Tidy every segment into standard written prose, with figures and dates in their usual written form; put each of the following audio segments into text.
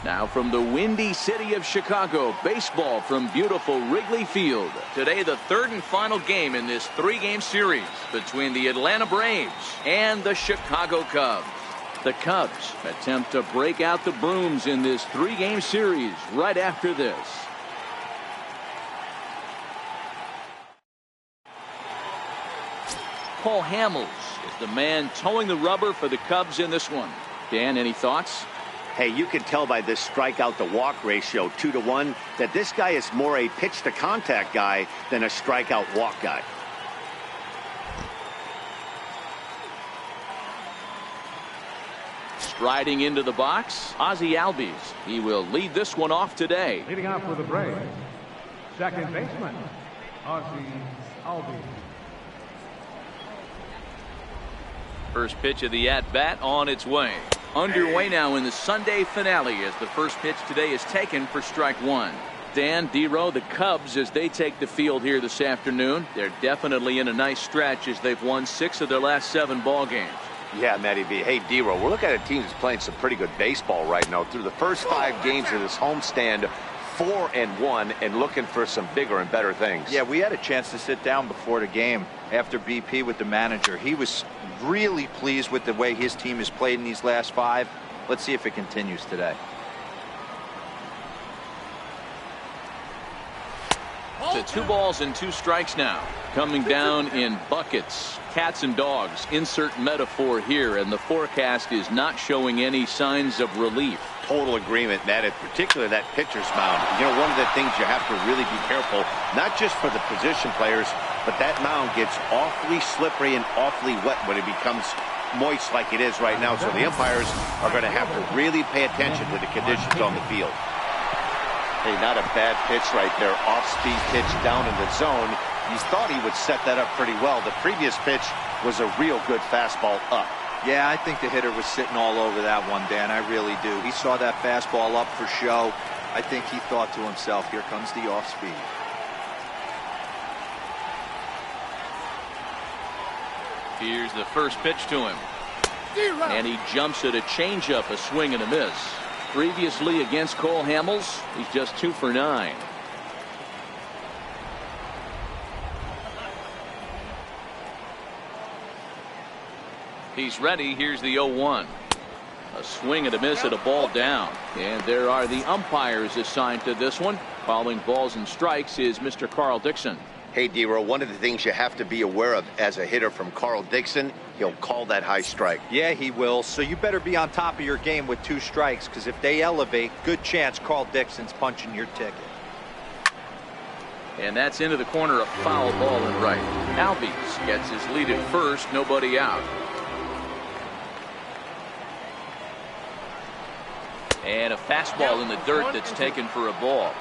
Now from the windy city of Chicago, baseball from beautiful Wrigley Field. Today, the third and final game in this three-game series between the Atlanta Braves and the Chicago Cubs. The Cubs attempt to break out the brooms in this three-game series right after this. Cole Hamels is the man towing the rubber for the Cubs in this one. Dan, any thoughts? Hey, you can tell by this strikeout to walk ratio 2-to-1 that this guy is more a pitch to contact guy than a strikeout walk guy. Striding into the box, Ozzie Albies. He will lead this one off today. Leading off for the Braves, second baseman, Ozzie Albies. First pitch of the at-bat on its way. Underway now in the Sunday finale as the first pitch today is taken for strike one. Dan, D-Row, the Cubs, as they take the field here this afternoon, they're definitely in a nice stretch as they've won 6 of their last 7 ball games. Yeah, Matty B. Hey, D-Row, we're looking at a team that's playing some pretty good baseball right now. Through the first 5 games of this homestand, 4-1 and looking for some bigger and better things. Yeah, we had a chance to sit down before the game after BP with the manager. He was really pleased with the way his team has played in these last 5. Let's see if it continues today. To 2 balls and 2 strikes now. Coming down in buckets. Cats and dogs. Insert metaphor here, and the forecast is not showing any signs of relief. Total agreement, Matt, in particular that pitcher's mound. You know, one of the things you have to really be careful, not just for the position players, but that mound gets awfully slippery and awfully wet when it becomes moist like it is right now. So the umpires are going to have to really pay attention to the conditions on the field. Hey, not a bad pitch right there. Off-speed pitch down in the zone. You thought he would set that up pretty well. The previous pitch was a real good fastball up. Yeah, I think the hitter was sitting all over that one, Dan. I really do. He saw that fastball up for show. I think he thought to himself, here comes the off-speed. Here's the first pitch to him. And he jumps at a changeup, a swing and a miss. Previously against Cole Hamels, he's just 2 for 9. He's ready. Here's the 0-1. A swing and a miss at a ball down. And there are the umpires assigned to this one. Following balls and strikes is Mr. Carl Dixon. Hey, D-Row, one of the things you have to be aware of as a hitter from Carl Dixon, he'll call that high strike. Yeah, he will. So you better be on top of your game with 2 strikes, because if they elevate, good chance Carl Dixon's punching your ticket. And that's into the corner, a foul ball and right. Albies gets his lead at first, nobody out. And a fastball in the dirt that's taken for a ball.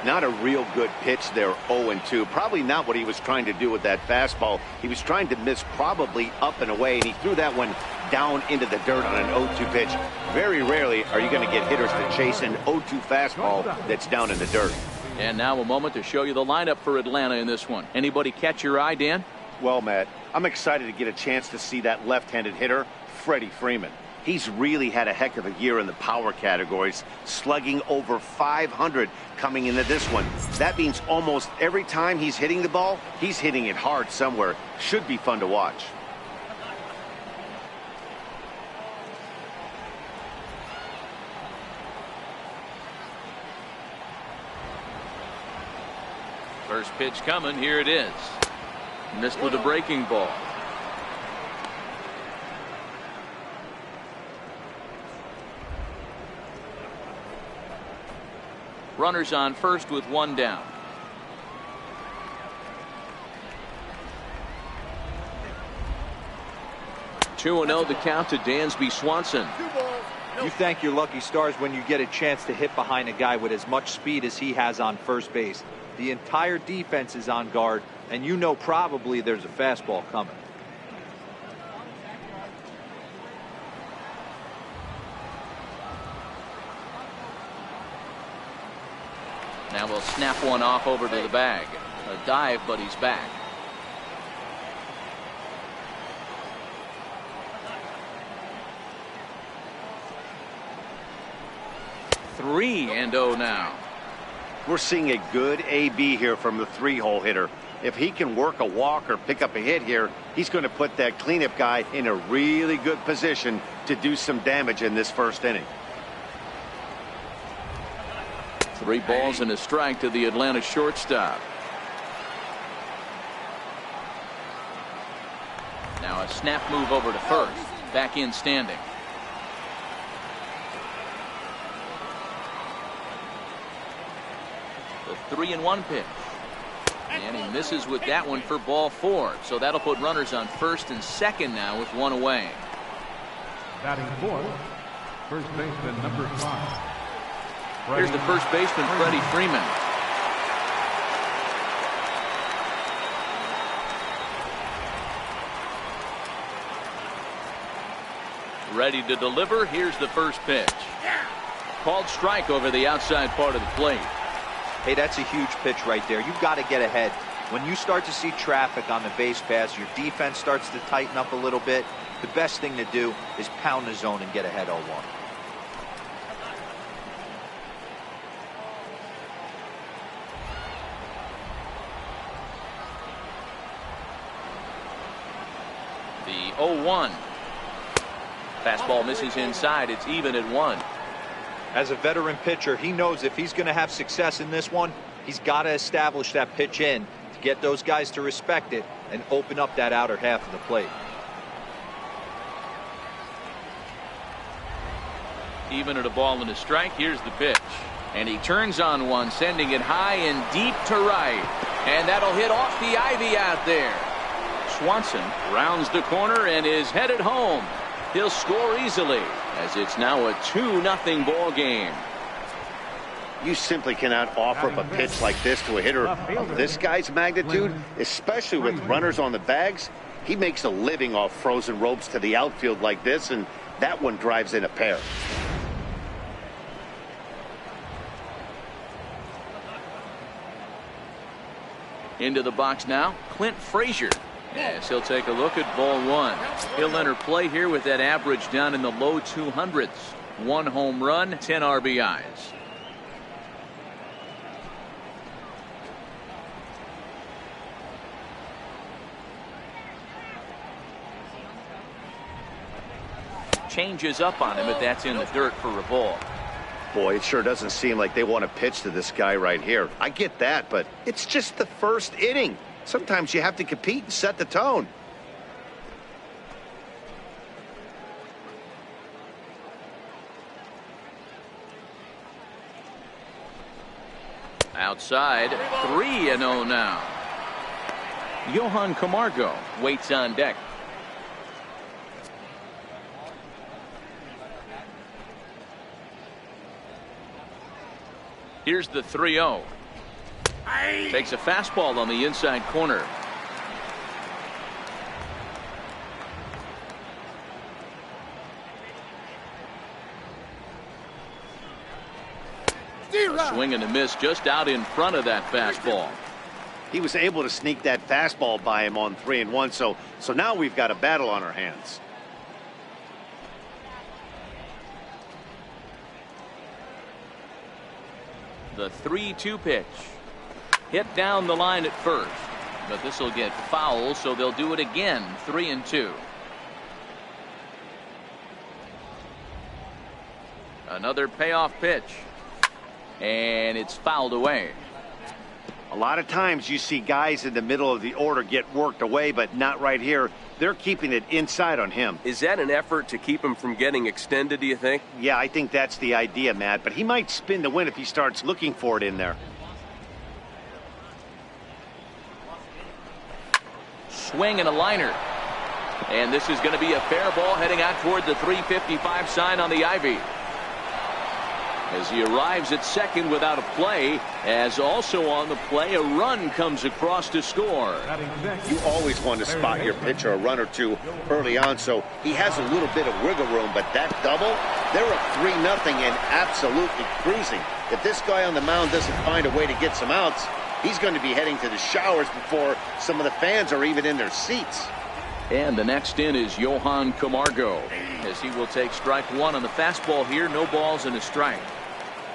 Not a real good pitch there, 0-2. Probably not what he was trying to do with that fastball. He was trying to miss probably up and away, and he threw that one down into the dirt on an 0-2 pitch. Very rarely are you going to get hitters to chase an 0-2 fastball that's down in the dirt. And now a moment to show you the lineup for Atlanta in this one. Anybody catch your eye, Dan? Well, Matt, I'm excited to get a chance to see that left-handed hitter, Freddie Freeman. He's really had a heck of a year in the power categories, slugging over 500 coming into this one. That means almost every time he's hitting the ball, he's hitting it hard somewhere. Should be fun to watch. First pitch coming. Here it is. Missed with a breaking ball. Runners on first with 1 down. Two and 0 the count to Dansby Swanson. You thank your lucky stars when you get a chance to hit behind a guy with as much speed as he has on first base. The entire defense is on guard, and you know probably there's a fastball coming. Now we'll snap one off over to the bag. A dive, but he's back. 3-0 now. We're seeing a good AB here from the 3-hole hitter. If he can work a walk or pick up a hit here, he's going to put that cleanup guy in a really good position to do some damage in this first inning. 3 balls and a strike to the Atlanta shortstop. Now a snap move over to first. Back in standing. The 3-1 pitch. And he misses with that one for ball 4. So that'll put runners on first and second now with 1 away. Batting fourth, first baseman number 5. Here's the first baseman, Freddie Freeman. Ready to deliver. Here's the first pitch. Called strike over the outside part of the plate. Hey, that's a huge pitch right there. You've got to get ahead. When you start to see traffic on the base pass, your defense starts to tighten up a little bit. The best thing to do is pound the zone and get ahead 0-1. The 0-1. Fastball misses inside. It's even at 1. As a veteran pitcher, he knows if he's going to have success in this one, he's got to establish that pitch in to get those guys to respect it and open up that outer half of the plate. Even at a ball and a strike. Here's the pitch. And he turns on one, sending it high and deep to right. And that'll hit off the ivy out there. Swanson rounds the corner and is headed home. He'll score easily as it's now a 2-0 ball game. You simply cannot offer up a pitch like this to a hitter of this guy's magnitude, especially with runners on the bags. He makes a living off frozen ropes to the outfield like this, and that one drives in a pair. Into the box now, Clint Frazier. Yes, he'll take a look at ball 1. He'll enter play here with that average down in the low 200s. 1 home run, 10 RBIs. Changes up on him, but that's in the dirt for a ball. Boy, it sure doesn't seem like they want to pitch to this guy right here. I get that, but it's just the first inning. Sometimes you have to compete and set the tone. Outside, 3-0 now. Johan Camargo waits on deck. Here's the 3-0. Takes a fastball on the inside corner. A swing and a miss just out in front of that fastball. He was able to sneak that fastball by him on 3-1, so now we've got a battle on our hands. The 3-2 pitch. Hit down the line at first, but this will get foul, so they'll do it again. 3-2. Another payoff pitch, and it's fouled away. A lot of times you see guys in the middle of the order get worked away, but not right here. They're keeping it inside on him. Is that an effort to keep him from getting extended, do you think? Yeah, I think that's the idea, Matt, but he might spin the win if he starts looking for it in there. Swing and a liner. And this is going to be a fair ball heading out toward the 355 sign on the ivy. As he arrives at second without a play, as also on the play, a run comes across to score. You always want to spot your pitcher a run or two early on, so he has a little bit of wiggle room, but that double, they're up 3-0 and absolutely cruising. If this guy on the mound doesn't find a way to get some outs, he's going to be heading to the showers before some of the fans are even in their seats. And the next in is Johan Camargo, as he will take strike 1 on the fastball here. No balls and a strike.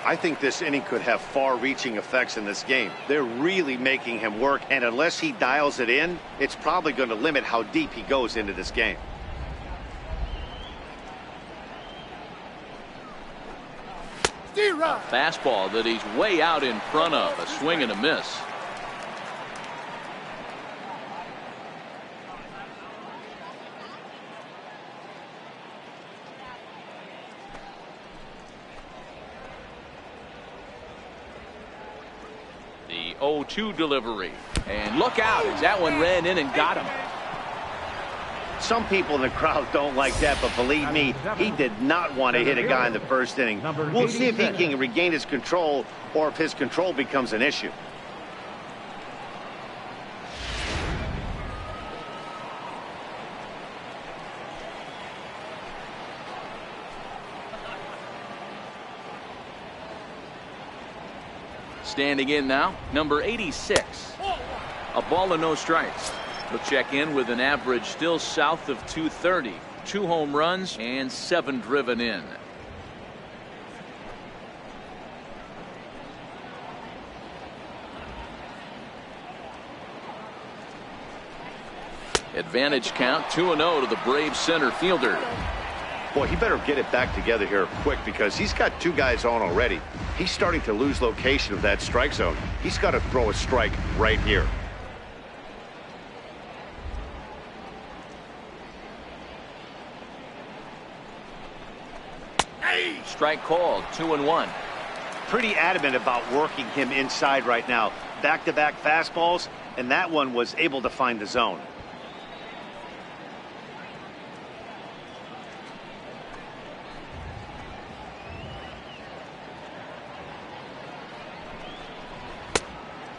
I think this inning could have far-reaching effects in this game. They're really making him work, and unless he dials it in, it's probably going to limit how deep he goes into this game. A fastball that he's way out in front of. A swing and a miss. The 0-2 delivery. And look out as that one ran in and got him. Some people in the crowd don't like that, but believe me, he did not want to hit a guy in the first inning. We'll see if he can regain his control or if his control becomes an issue. Standing in now, number 86. A ball and no strikes. He'll check in with an average still south of 230. 2 home runs and 7 driven in. Advantage count 2-0 to the Braves center fielder. Boy, he better get it back together here quick because he's got 2 guys on already. He's starting to lose location of that strike zone. He's got to throw a strike right here. Strike called, 2-1. Pretty adamant about working him inside right now. Back-to-back fastballs, and that one was able to find the zone.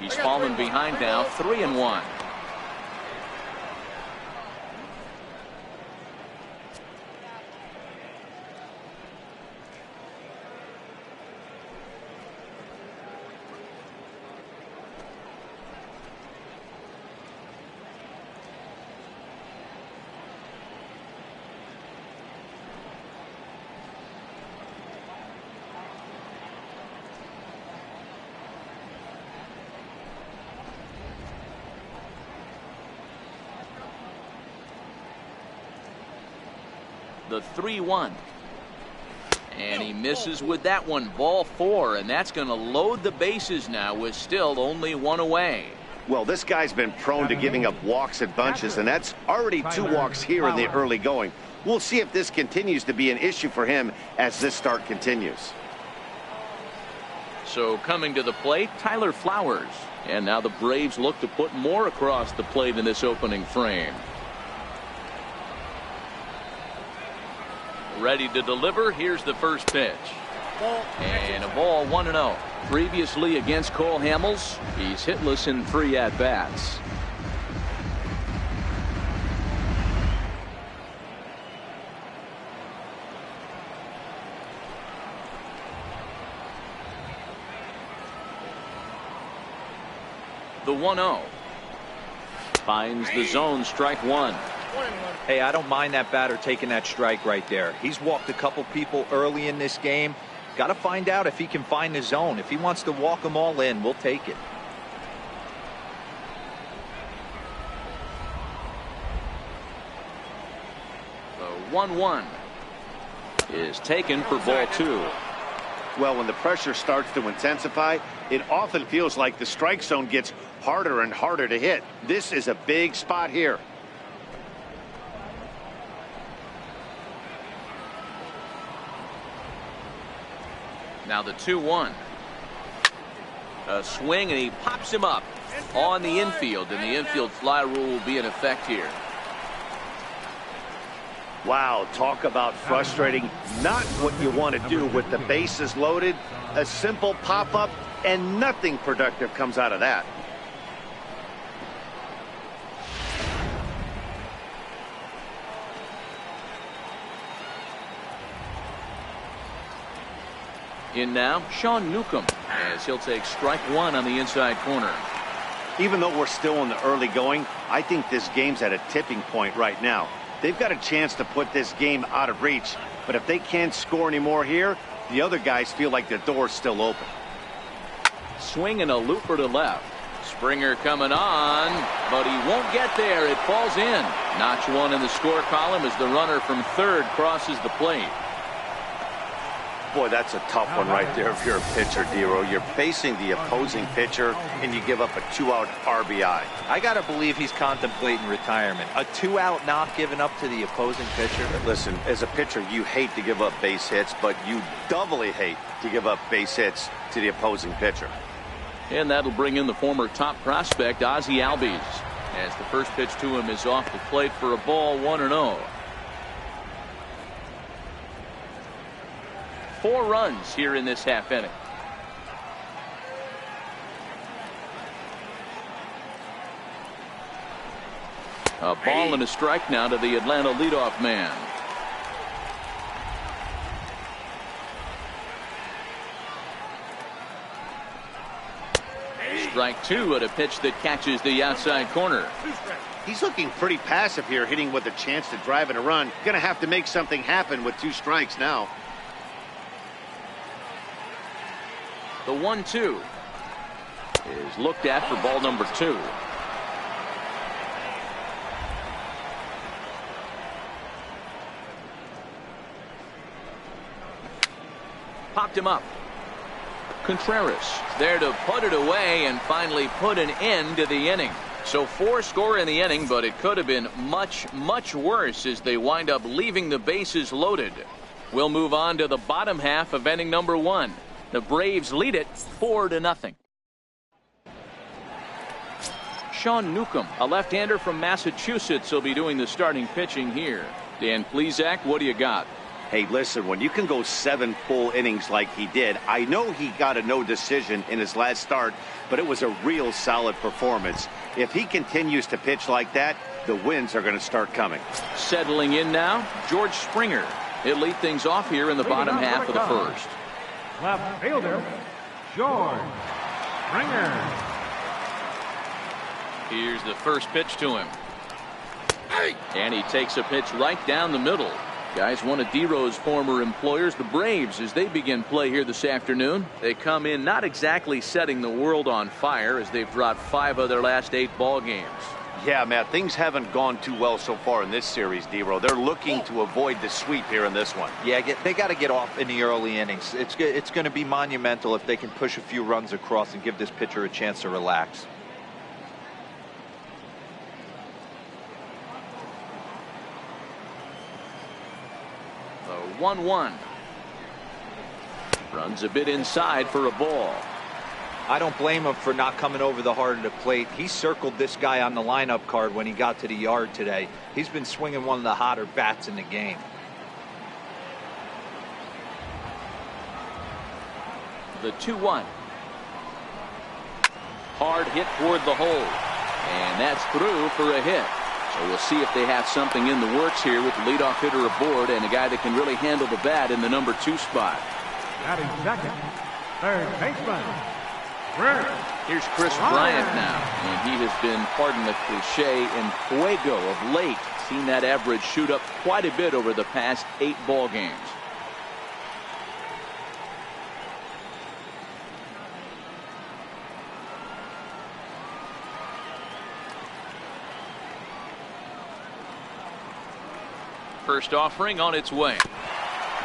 He's fallen behind now, 3-1. The 3-1. And he misses with that one. Ball 4, and that's going to load the bases now with still only 1 away. Well, this guy's been prone to giving up walks at bunches, and that's already 2 walks here in the early going. We'll see if this continues to be an issue for him as this start continues. So coming to the plate, Tyler Flowers. And now the Braves look to put more across the plate in this opening frame. Ready to deliver. Here's the first pitch. And a ball, 1-0. Previously against Cole Hamels, he's hitless in 3 at-bats. The 1-0. Finds the zone, strike 1. Hey, I don't mind that batter taking that strike right there. He's walked a couple people early in this game. Got to find out if he can find the zone. If he wants to walk them all in, we'll take it. The 1-1 is taken for ball 2. Well, when the pressure starts to intensify, it often feels like the strike zone gets harder and harder to hit. This is a big spot here. Now the 2-1. A swing, and he pops him up on the infield, and the infield fly rule will be in effect here. Wow, talk about frustrating. Not what you want to do with the bases loaded. A simple pop-up, and nothing productive comes out of that. In now, Sean Newcomb, as he'll take strike 1 on the inside corner. Even though we're still in the early going, I think this game's at a tipping point right now. They've got a chance to put this game out of reach, but if they can't score any more here, the other guys feel like their door's still open. Swing and a looper to left. Springer coming on, but he won't get there. It falls in. Notch one in the score column as the runner from third crosses the plate. Boy, that's a tough one right there if you're a pitcher, Dero. You're facing the opposing pitcher, and you give up a 2-out RBI. I got to believe he's contemplating retirement. A 2-out knock given up to the opposing pitcher. Listen, as a pitcher, you hate to give up base hits, but you doubly hate to give up base hits to the opposing pitcher. And that'll bring in the former top prospect, Ozzie Albies, as the first pitch to him is off the plate for a ball, 1-0. 4 runs here in this half inning. A ball and a strike now to the Atlanta leadoff man. Strike 2 at a pitch that catches the outside corner. He's looking pretty passive here, hitting with a chance to drive in a run. Going to have to make something happen with 2 strikes now. The 1-2 is looked at for ball number 2. Popped him up. Contreras there to put it away and finally put an end to the inning. So 4 score in the inning, but it could have been much, much worse as they wind up leaving the bases loaded. We'll move on to the bottom half of inning number 1. The Braves lead it 4-0. Sean Newcomb, a left-hander from Massachusetts, will be doing the starting pitching here. Dan Plesac, what do you got? Hey, listen, when you can go 7 full innings like he did, I know he got a no decision in his last start, but it was a real solid performance. If he continues to pitch like that, the wins are going to start coming. Settling in now, George Springer. He'll lead things off here in the bottom half of the first. Left fielder, George Springer. Here's the first pitch to him. And he takes a pitch right down the middle. Guys, one of Dero's former employers, the Braves, as they begin play here this afternoon. They come in not exactly setting the world on fire as they've dropped 5 of their last 8 ball games. Yeah, Matt, things haven't gone too well so far in this series, Dero. They're looking to avoid the sweep here in this one. Yeah, they got to get off in the early innings. It's going to be monumental if they can push a few runs across and give this pitcher a chance to relax. The 1-1. Runs a bit inside for a ball. I don't blame him for not coming over the heart of the plate. He circled this guy on the lineup card when he got to the yard today. He's been swinging one of the hotter bats in the game. The 2-1. Hard hit toward the hole. And that's through for a hit. So we'll see if they have something in the works here with the leadoff hitter aboard and a guy that can really handle the bat in the number 2 spot. Batting second, third baseman, Here's Chris Bryant now, and he has been, pardon the cliche, in fuego of late. Seen that average shoot up quite a bit over the past 8 ball games. First offering on its way.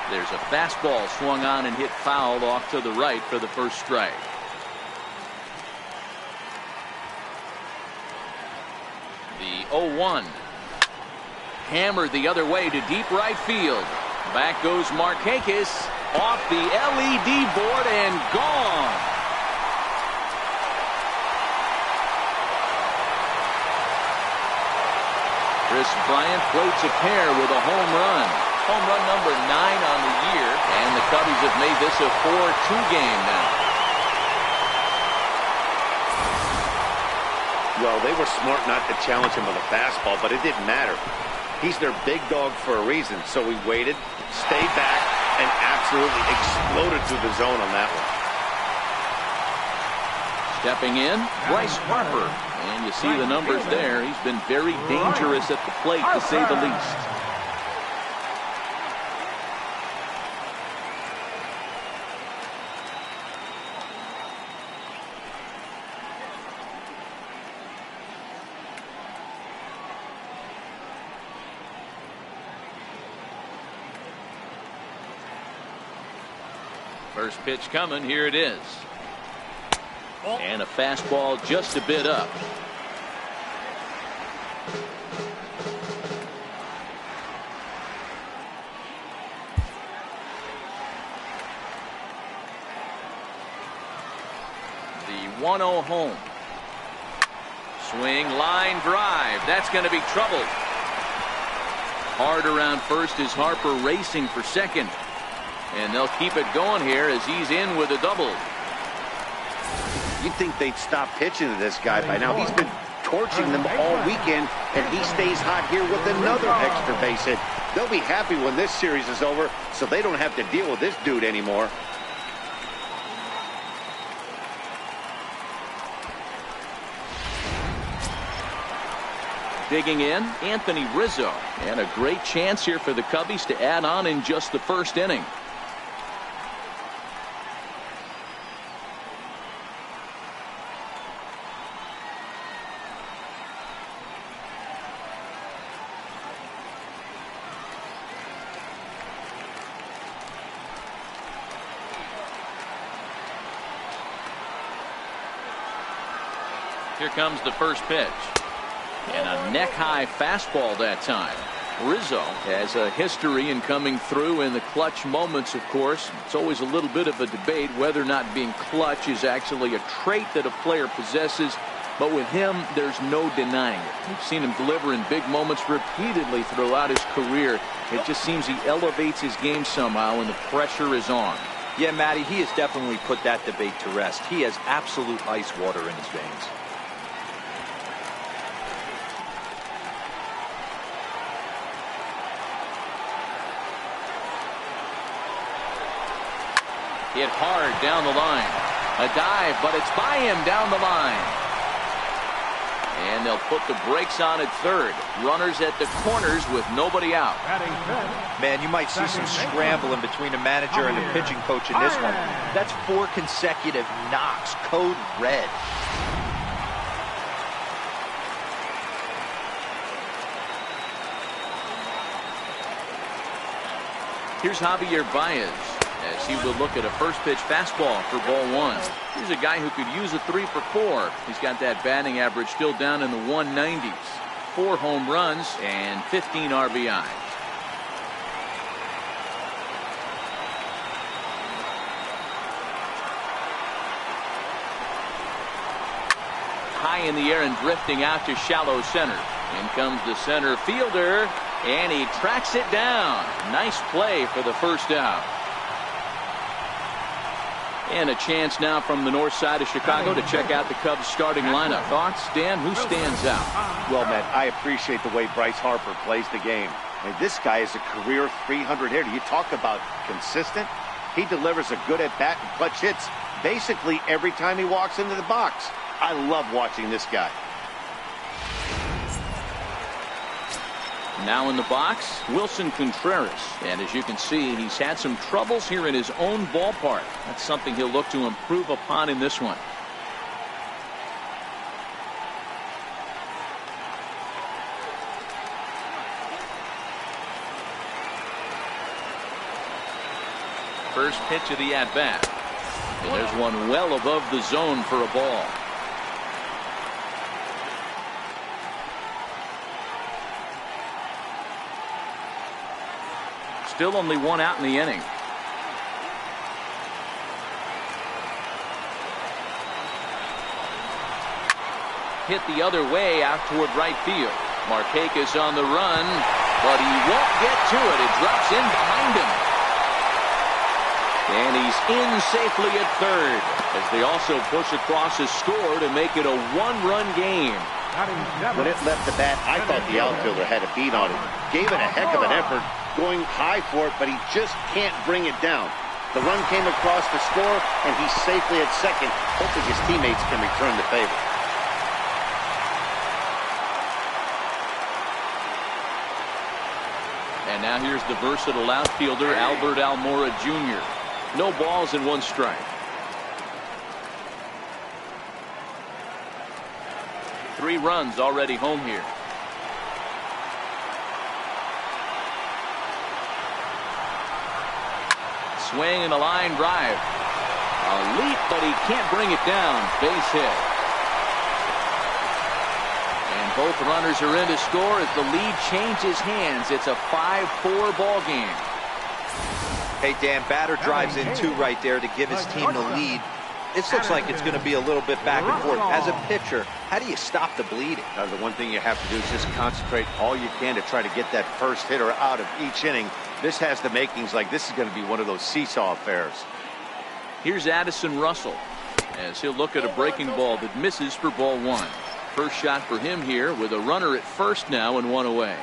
There's a fastball swung on and hit foul off to the right for the first strike. The 0-1. Hammered the other way to deep right field. Back goes Markakis off the LED board and gone. Chris Bryant plates a pair with a home run. Home run number 9 on the year, and the Cubbies have made this a 4-2 game now. Well, they were smart not to challenge him with a fastball, but it didn't matter. He's their big dog for a reason, so he waited, stayed back, and absolutely exploded through the zone on that one. Stepping in, Bryce Harper. And you see the numbers there. He's been very dangerous at the plate, to say the least. First pitch coming. Here it is. And a fastball just a bit up. The 1-0 home. Swing, line drive. That's going to be trouble. Hard around first is Harper racing for second. And they'll keep it going here as he's in with a double. You'd think they'd stop pitching to this guy by now. He's been torching them all weekend, and he stays hot here with another extra base hit. They'll be happy when this series is over, so they don't have to deal with this dude anymore. Digging in, Anthony Rizzo. And a great chance here for the Cubbies to add on in just the first inning. Here comes the first pitch. And a neck-high fastball that time. Rizzo has a history in coming through in the clutch moments, of course. It's always a little bit of a debate whether or not being clutch is actually a trait that a player possesses. But with him, there's no denying it. We've seen him deliver in big moments repeatedly throughout his career. It just seems he elevates his game somehow when the pressure is on. Yeah, Matty, he has definitely put that debate to rest. He has absolute ice water in his veins. Hit hard down the line. A dive, but it's by him down the line. And they'll put the brakes on at third. Runners at the corners with nobody out. Man, you might see some scrambling between a manager and a pitching coach in this one. That's 4 consecutive knocks, code red. Here's Javier Baez as he will look at a first pitch fastball for ball 1. Here's a guy who could use a 3 for 4. He's got that batting average still down in the 190s. 4 home runs and 15 RBIs. High in the air and drifting out to shallow center. In comes the center fielder, and he tracks it down. Nice play for the first out. And a chance now from the north side of Chicago to check out the Cubs starting lineup. Thoughts, Dan? Who stands out? Well, Matt, I appreciate the way Bryce Harper plays the game. I mean, this guy is a career 300 hitter. You talk about consistent. He delivers a good at-bat and clutch hits basically every time he walks into the box. I love watching this guy. Now in the box, Wilson Contreras. And as you can see, he's had some troubles here in his own ballpark. That's something he'll look to improve upon in this one. First pitch of the at-bat. And there's one well above the zone for a ball. Still only 1 out in the inning. Hit the other way out toward right field. Markakis on the run, but he won't get to it. It drops in behind him. And he's in safely at third as they also push across his score to make it a 1-run game. When it left the bat, I thought the outfielder had a beat on it. Gave it a heck of an effort, going high for it, but he just can't bring it down. The run came across to score, and he's safely at second, hoping his teammates can return the favor. And now here's the versatile outfielder, Albert Almora Jr. No balls and 1 strike. 3 runs already home here. swing and a line drive. A leap, but he can't bring it down. Base hit. And both runners are in to score as the lead changes hands. It's a 5-4 ball game. Hey, Dan, batter drives in two right there to give his team the lead. This looks like it's going to be a little bit back and forth. As a pitcher, how do you stop the bleeding? The one thing you have to do is just concentrate all you can to try to get that first hitter out of each inning. This has the makings like this is going to be one of those seesaw affairs. Here's Addison Russell as he'll look at a breaking ball that misses for ball one. First shot for him here with a runner at first now and one away.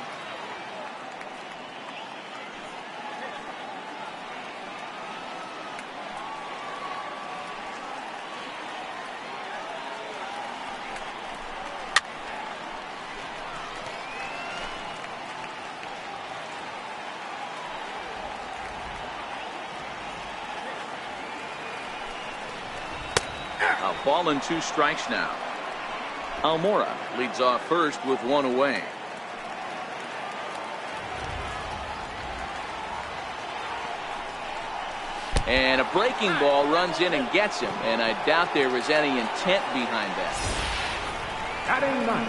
A ball and 2 strikes now. Almora leads off first with one away. And a breaking ball runs in and gets him, and I doubt there was any intent behind that.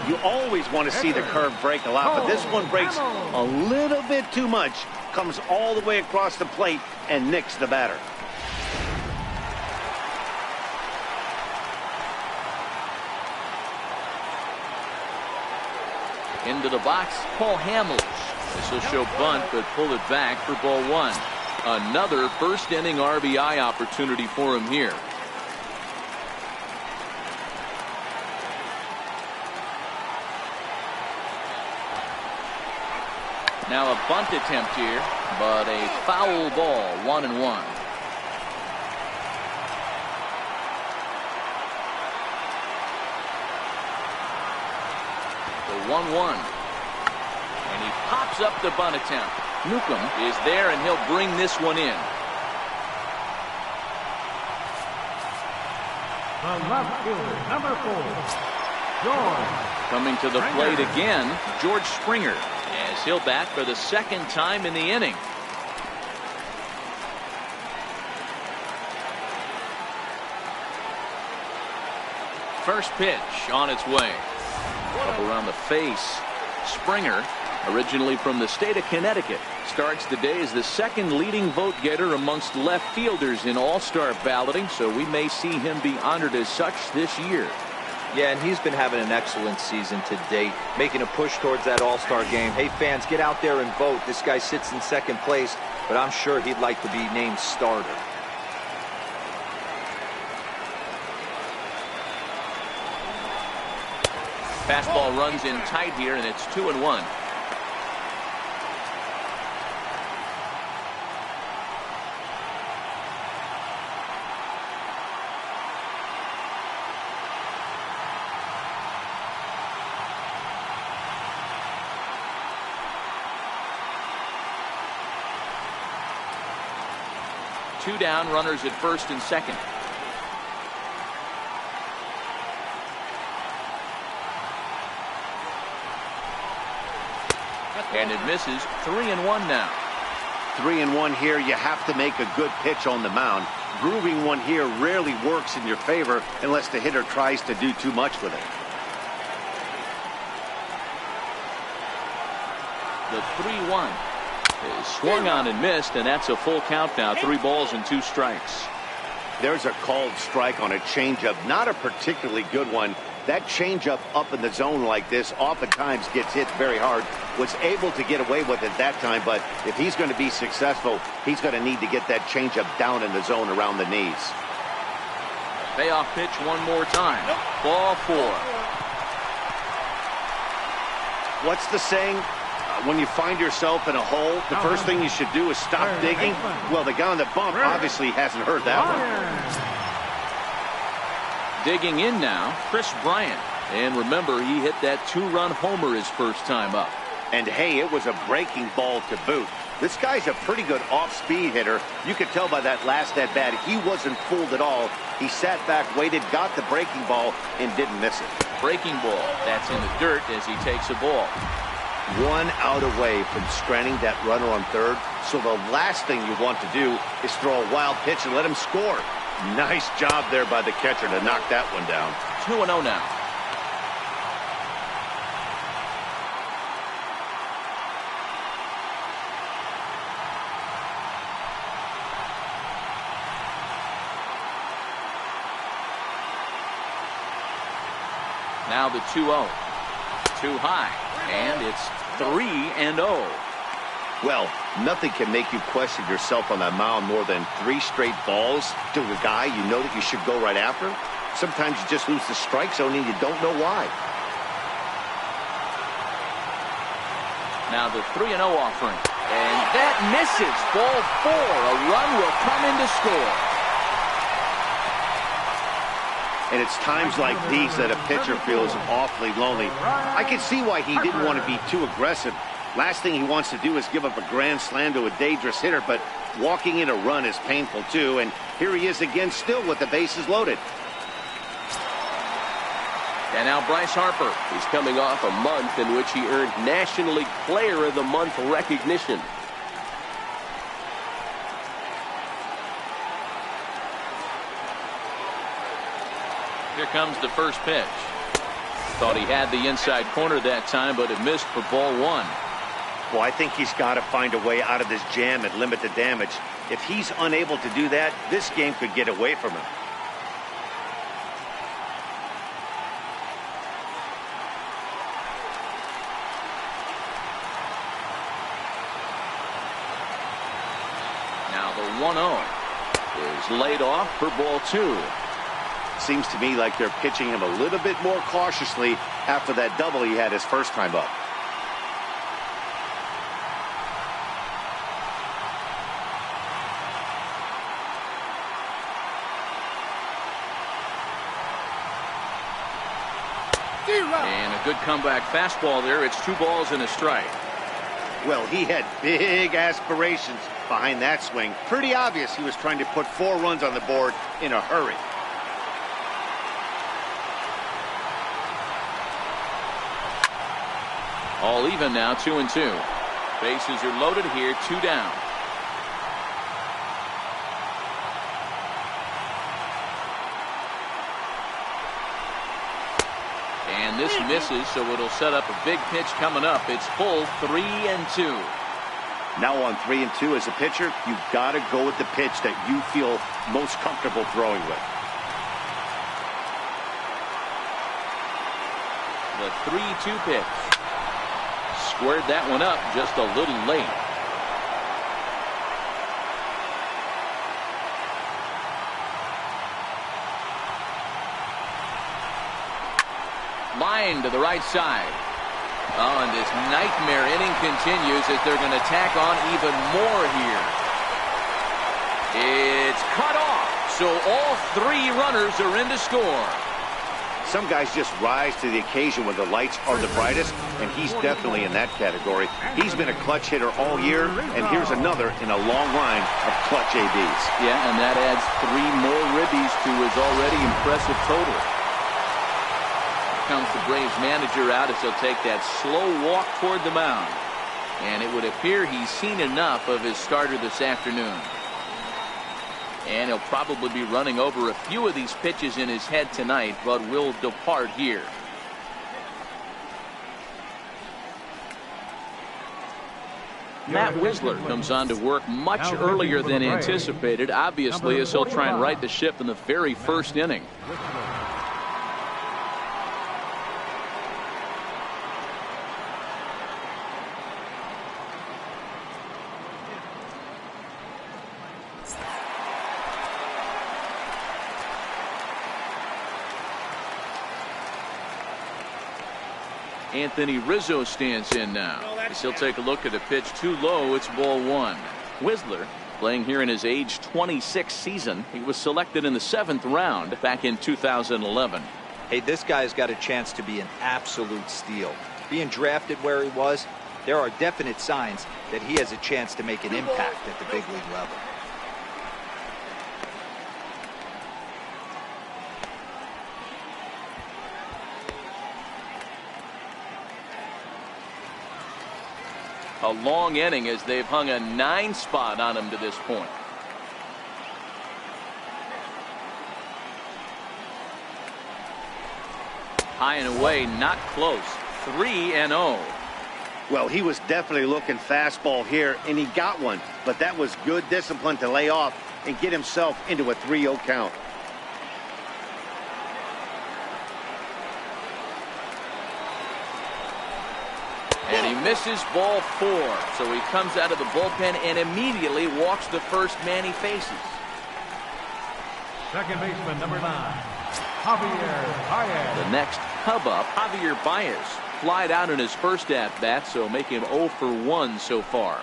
You always want to see the curve break a lot, but this one breaks a little bit too much. Comes all the way across the plate and nicks the batter. Into the box, Paul Hamels. This will show bunt, but pull it back for ball one. Another first inning RBI opportunity for him here. Now a bunt attempt here, but a foul ball, 1-1. The 1-1. And he pops up the bunt attempt. Newcomb is there, and he'll bring this one in. The left fielder, number 4, George. Coming to the plate again, George Springer, as he'll bat for the second time in the inning. First pitch on its way. Up around the face. Springer, originally from the state of Connecticut, starts the day as the second leading vote getter amongst left fielders in all-star balloting, so we may see him be honored as such this year. Yeah, and he's been having an excellent season to date, making a push towards that all-star game. Hey, fans, get out there and vote. This guy sits in second place, but I'm sure he'd like to be named starter. Fastball runs in tight here, and it's 2-1. Two down, runners at first and second. And it misses. 3-1 now. 3-1 here. You have to make a good pitch on the mound. Grooving one here rarely works in your favor unless the hitter tries to do too much with it. The 3-1 is swung on and missed, and that's a full count now. 3 balls and 2 strikes. There's a called strike on a changeup. Not a particularly good one. That changeup up in the zone like this oftentimes gets hit very hard. Was able to get away with it that time, but if he's going to be successful, he's going to need to get that changeup down in the zone around the knees. Payoff pitch one more time. Ball 4. What's the saying? When you find yourself in a hole, the first thing you should do is stop digging. Well, the guy on the bump obviously hasn't heard that one. Digging in now, Chris Bryant. And remember, he hit that 2-run homer his first time up. And hey, it was a breaking ball to boot. This guy's a pretty good off-speed hitter. You could tell by that last at-bat, he wasn't fooled at all. He sat back, waited, got the breaking ball, and didn't miss it. Breaking ball. That's in the dirt as he takes a ball. one out away from stranding that runner on third. So the last thing you want to do is throw a wild pitch and let him score. Nice job there by the catcher to knock that one down. 2-0 now. Now the 2-0. Too high. And it's 3-0. Well, nothing can make you question yourself on that mound more than 3 straight balls to a guy you know that you should go right after. Sometimes you just lose the strike zone and you don't know why. Now the 3-0 offering. And that misses. Ball 4. A run will come in to score. And it's times like these that a pitcher feels awfully lonely. I can see why he didn't want to be too aggressive. Last thing he wants to do is give up a grand slam to a dangerous hitter, but walking in a run is painful too. And here he is again, still with the bases loaded. And now Bryce Harper. He's coming off a month in which he earned National League Player of the Month recognition. Here comes the first pitch. Thought he had the inside corner that time, but it missed for ball 1. Well, I think he's got to find a way out of this jam and limit the damage. If he's unable to do that, this game could get away from him. Now the 1-0 is laid off for ball 2. Seems to me like they're pitching him a little bit more cautiously after that double he had his first time up. And a good comeback fastball there. It's 2 balls and a strike. Well, he had big aspirations behind that swing. Pretty obvious he was trying to put 4 runs on the board in a hurry. All even now, 2-2. Bases are loaded here, 2 down. And this misses, so it'll set up a big pitch coming up. It's full 3-2. Now on 3-2 as a pitcher, you've got to go with the pitch that you feel most comfortable throwing with. The 3-2 pitch. Squared that one up just a little late. Line to the right side. Oh, and this nightmare inning continues as they're going to tack on even more here. It's cut off, so all 3 runners are in to score. Some guys just rise to the occasion when the lights are the brightest, and he's definitely in that category. He's been a clutch hitter all year, and here's another in a long line of clutch ABs. Yeah, and that adds 3 more ribbies to his already impressive total. Here comes the Braves manager out as he'll take that slow walk toward the mound. And it would appear he's seen enough of his starter this afternoon. And he'll probably be running over a few of these pitches in his head tonight, but will depart here. Matt Wisler comes on to work much earlier than anticipated, obviously, as he'll try and right the ship in the very first inning. Anthony Rizzo stands in now. He'll take a look at a pitch too low. It's ball 1. Wisler playing here in his age 26 season. He was selected in the 7th round back in 2011. Hey, this guy's got a chance to be an absolute steal. Being drafted where he was, there are definite signs that he has a chance to make an impact at the big league level. A long inning as they've hung a 9 spot on him to this point. High and away, not close. 3-0. Well, he was definitely looking fastball here, and he got one. But that was good discipline to lay off and get himself into a 3-0 count. And he misses ball 4. So he comes out of the bullpen and immediately walks the first man he faces. Second baseman, number 9, Javier Baez. The next hub up, Javier Baez, flied out in his first at-bat, so make him 0 for 1 so far.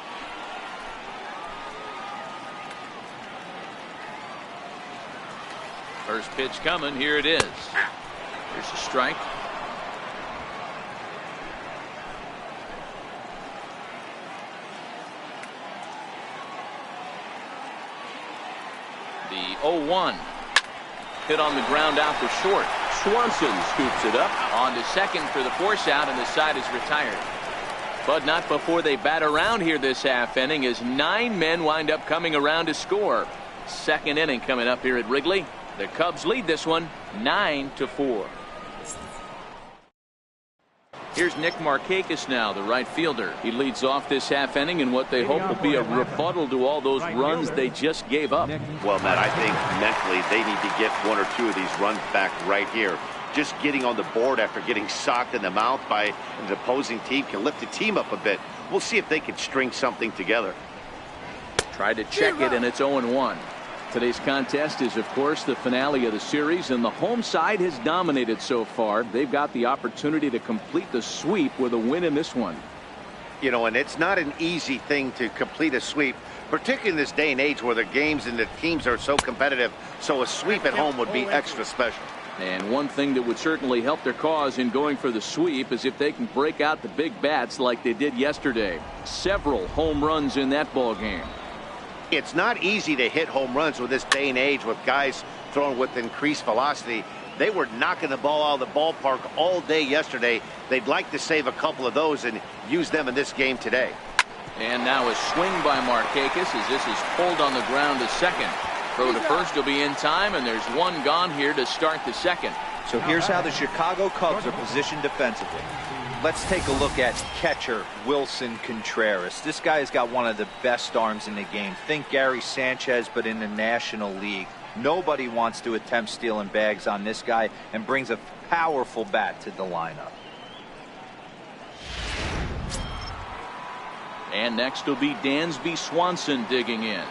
First pitch coming, here it is. Here's a strike. The 0-1. Hit on the ground out to short. Swanson scoops it up. On to second for the force out, and the side is retired. But not before they bat around here this half inning, as 9 men wind up coming around to score. Second inning coming up here at Wrigley. The Cubs lead this one 9-4. Here's Nick Markakis now, the right fielder. He leads off this half inning in what they hope will be a rebuttal to all those runs they just gave up. Well, Matt, I think mentally they need to get 1 or 2 of these runs back right here. Just getting on the board after getting socked in the mouth by an opposing team can lift the team up a bit. We'll see if they can string something together. Tried to check it, and it's 0-1. Today's contest is, of course, the finale of the series, and the home side has dominated so far. They've got the opportunity to complete the sweep with a win in this one. You know, and it's not an easy thing to complete a sweep, particularly in this day and age where the games and the teams are so competitive. So a sweep at home would be extra special. And one thing that would certainly help their cause in going for the sweep is if they can break out the big bats like they did yesterday. Several home runs in that ball game. It's not easy to hit home runs with this day and age with guys throwing with increased velocity. They were knocking the ball out of the ballpark all day yesterday. They'd like to save a couple of those and use them in this game today. And now a swing by Markakis as this is pulled on the ground to second. Throw to first will be in time, and there's one gone here to start the second. So here's how the Chicago Cubs are positioned defensively. Let's take a look at catcher Wilson Contreras. This guy has got one of the best arms in the game. Think Gary Sanchez, but in the National League. Nobody wants to attempt stealing bags on this guy, and brings a powerful bat to the lineup. And next will be Dansby Swanson digging in.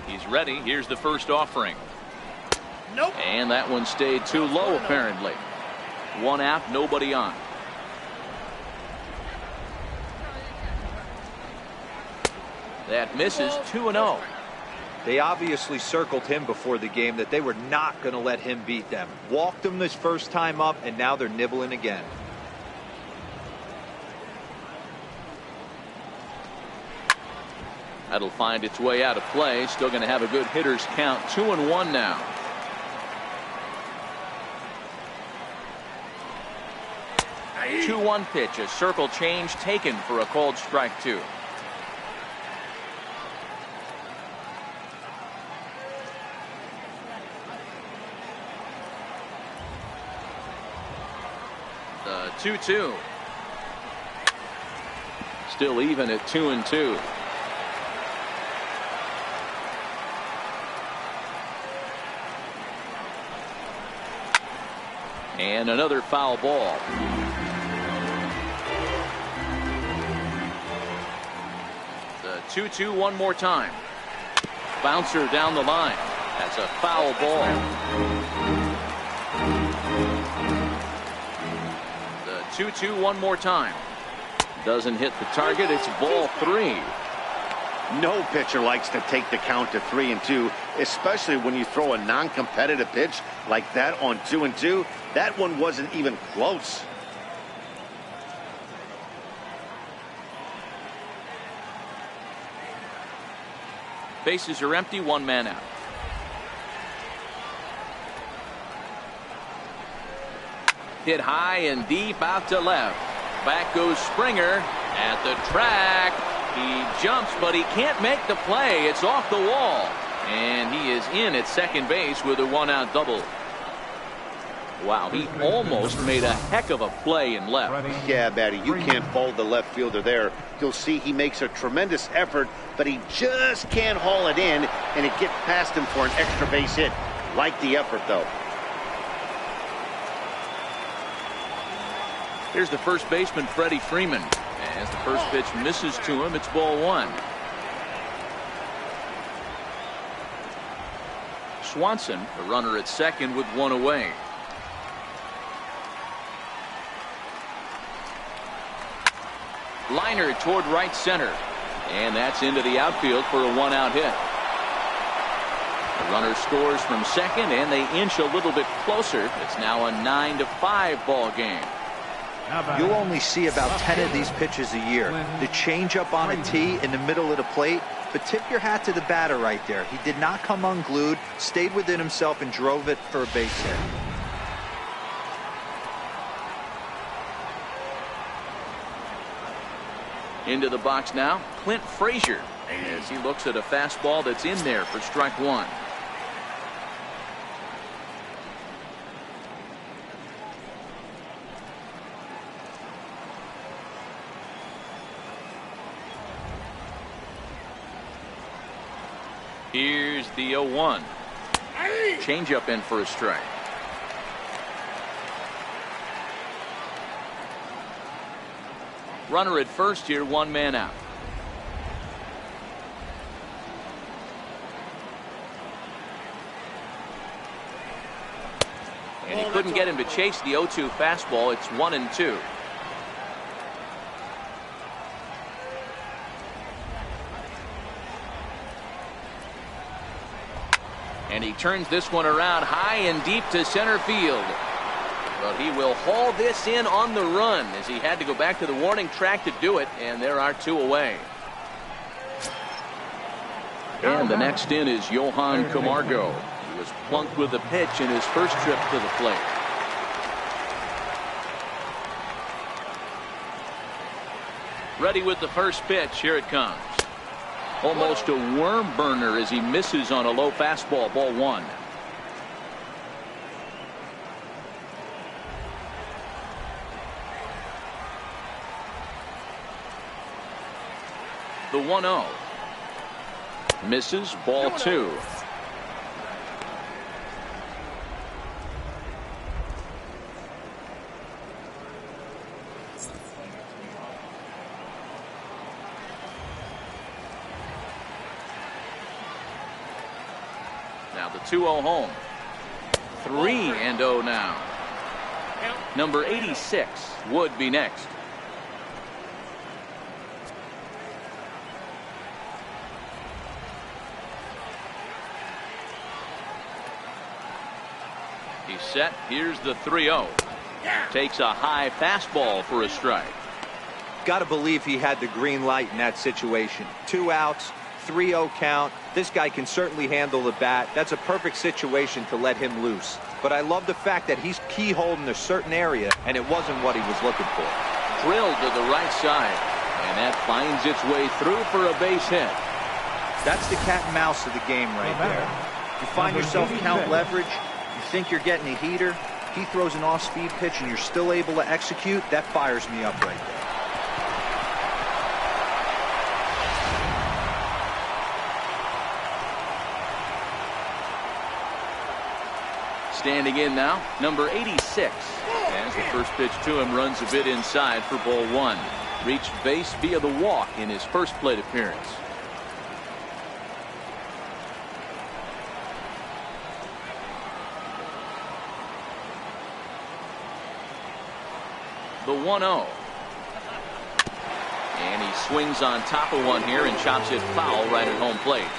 He's ready. Here's the first offering. Nope. And that one stayed too low, apparently. One out, nobody on. That misses. 2-0. They obviously circled him before the game that they were not going to let him beat them. Walked him this first time up, and now they're nibbling again. That'll find its way out of play. Still going to have a good hitter's count. 2-1 now. A 2-1 pitch. A circle change taken for a called strike 2. The 2-2. Still even at 2-2. And another foul ball. The 2-2 one more time. Bouncer down the line. That's a foul ball. The 2-2 one more time. Doesn't hit the target. It's ball 3. No pitcher likes to take the count to 3-2, especially when you throw a non-competitive pitch like that on 2-2. That one wasn't even close. Bases are empty, one man out. hit high and deep out to left. Back goes Springer at the track. He jumps, but he can't make the play. It's off the wall. And he is in at second base with a one-out double. Wow, he almost made a heck of a play in left. Yeah, Matty, you can't fault the left fielder there. You'll see he makes a tremendous effort, but he just can't haul it in, and it gets past him for an extra base hit. Like the effort, though. Here's the first baseman, Freddie Freeman. As the first pitch misses to him, it's ball one. Swanson, the runner at second with one away. Liner toward right center. And that's into the outfield for a one-out hit. The runner scores from second, and they inch a little bit closer. It's now a 9-5 ball game. You'll only see about 10 of these pitches a year. The changeup on a tee in the middle of the plate. But tip your hat to the batter right there. He did not come unglued, stayed within himself, and drove it for a base hit. Into the box now, Clint Frazier, as he looks at a fastball that's in there for strike one. Here's the 0-1. Changeup in for a strike. Runner at first here, one man out. And he couldn't get him to chase the 0-2 fastball. It's 1-2. And he turns this one around high and deep to center field. But he will haul this in on the run as he had to go back to the warning track to do it, and there are two away. And the next in is Johan Camargo. He was plunked with the pitch in his first trip to the plate. Ready with the first pitch. Here it comes. Almost a worm burner as he misses on a low fastball, ball one. The 1-0. Misses, ball two. Now the 2-0 home. 3-0 now. Number 86 would be next. He's set. Here's the 3-0. Takes a high fastball for a strike. Got to believe he had the green light in that situation. 2 outs, 3-0 count. This guy can certainly handle the bat. That's a perfect situation to let him loose. But I love the fact that he's keyholed in a certain area, and it wasn't what he was looking for. Drilled to the right side, and that finds its way through for a base hit. That's the cat and mouse of the game right there. You find yourself count leverage, you think you're getting a heater, he throws an off-speed pitch and you're still able to execute. That fires me up right there. Standing in now, number 86. As the first pitch to him runs a bit inside for ball one. Reached base via the walk in his first plate appearance. The 1-0. And he swings on top of one here and chops it foul right at home plate.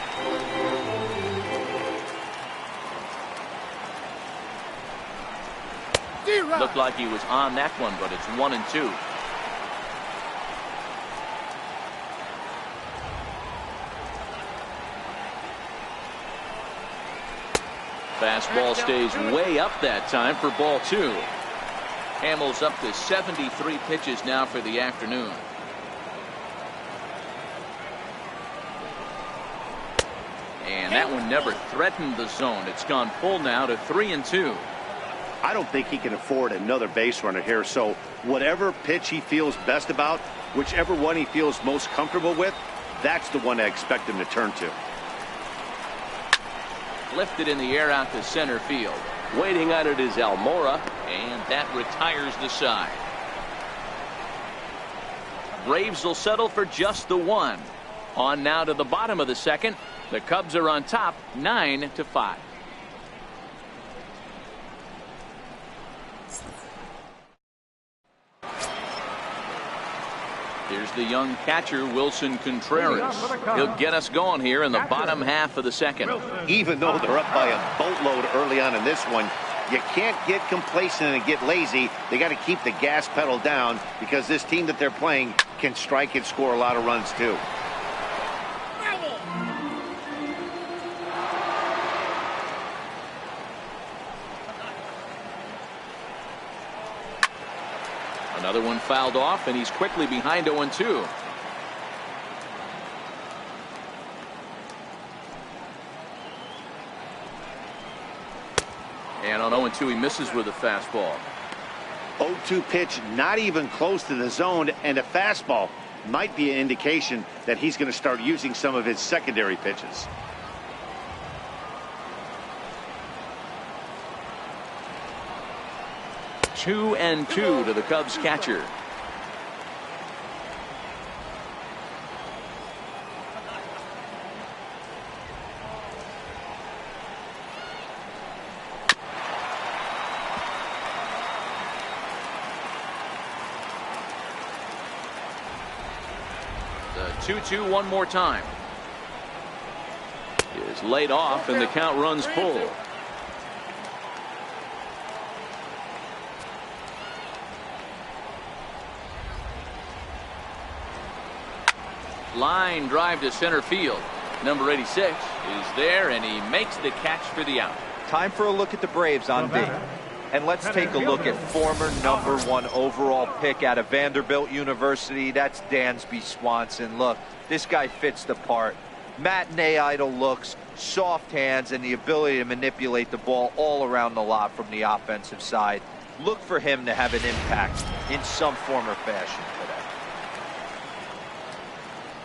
Looked like he was on that one, but it's 1-2. Fastball stays way up that time for ball two. Hamels up to 73 pitches now for the afternoon. And that one never threatened the zone. It's gone full now to 3-2. I don't think he can afford another base runner here, so whatever pitch he feels best about, whichever one he feels most comfortable with, that's the one I expect him to turn to. Lifted in the air out to center field. Waiting on it is Almora. And that retires the side. Braves will settle for just the one. On now to the bottom of the second. The Cubs are on top 9-5. Here's the young catcher, Wilson Contreras. He'll get us going here in the bottom half of the second. Even though they're up by a boatload early on in this one, you can't get complacent and get lazy. They got to keep the gas pedal down because this team that they're playing can strike and score a lot of runs too. Another one fouled off, and he's quickly behind 0-2. And on 0-2, he misses with a fastball. 0-2 pitch, not even close to the zone, and a fastball might be an indication that he's going to start using some of his secondary pitches. Two and two to the Cubs catcher. The 2-2 one more time. Is laid off and the count runs full. Line drive to center field. Number 86 is there, and he makes the catch for the out. Time for a look at the Braves on D. And let's take a look at former #1 overall pick out of Vanderbilt University. That's Dansby Swanson. Look, this guy fits the part. Matinee idol looks, soft hands, and the ability to manipulate the ball all around the lot from the offensive side. Look for him to have an impact in some form or fashion today.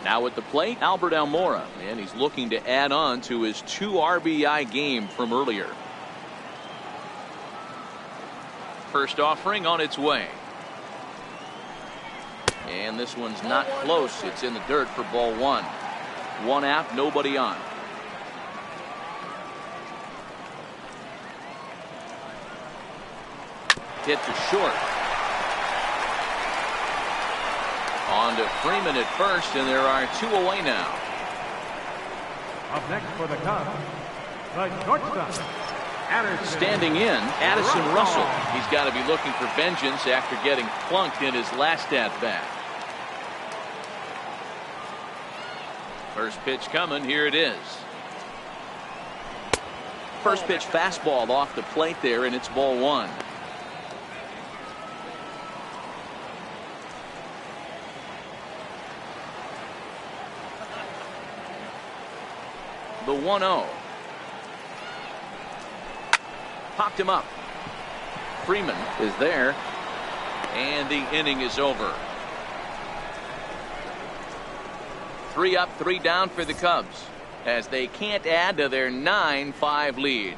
Now at the plate, Albert Almora, and he's looking to add on to his 2 RBI game from earlier. First offering on its way. And this one's not close. It's in the dirt for ball 1. 1 out, nobody on. Hit to short. On to Freeman at first, and there are 2 away now. Up next for the Cubs, the shortstop, Addison. Standing in, Addison Russell. He's got to be looking for vengeance after getting plunked in his last at-bat. First pitch coming, here it is. First pitch fastball off the plate there, and it's ball 1. The 1-0. Popped him up. Freeman is there. And the inning is over. 3 up, 3 down for the Cubs as they can't add to their 9-5 lead.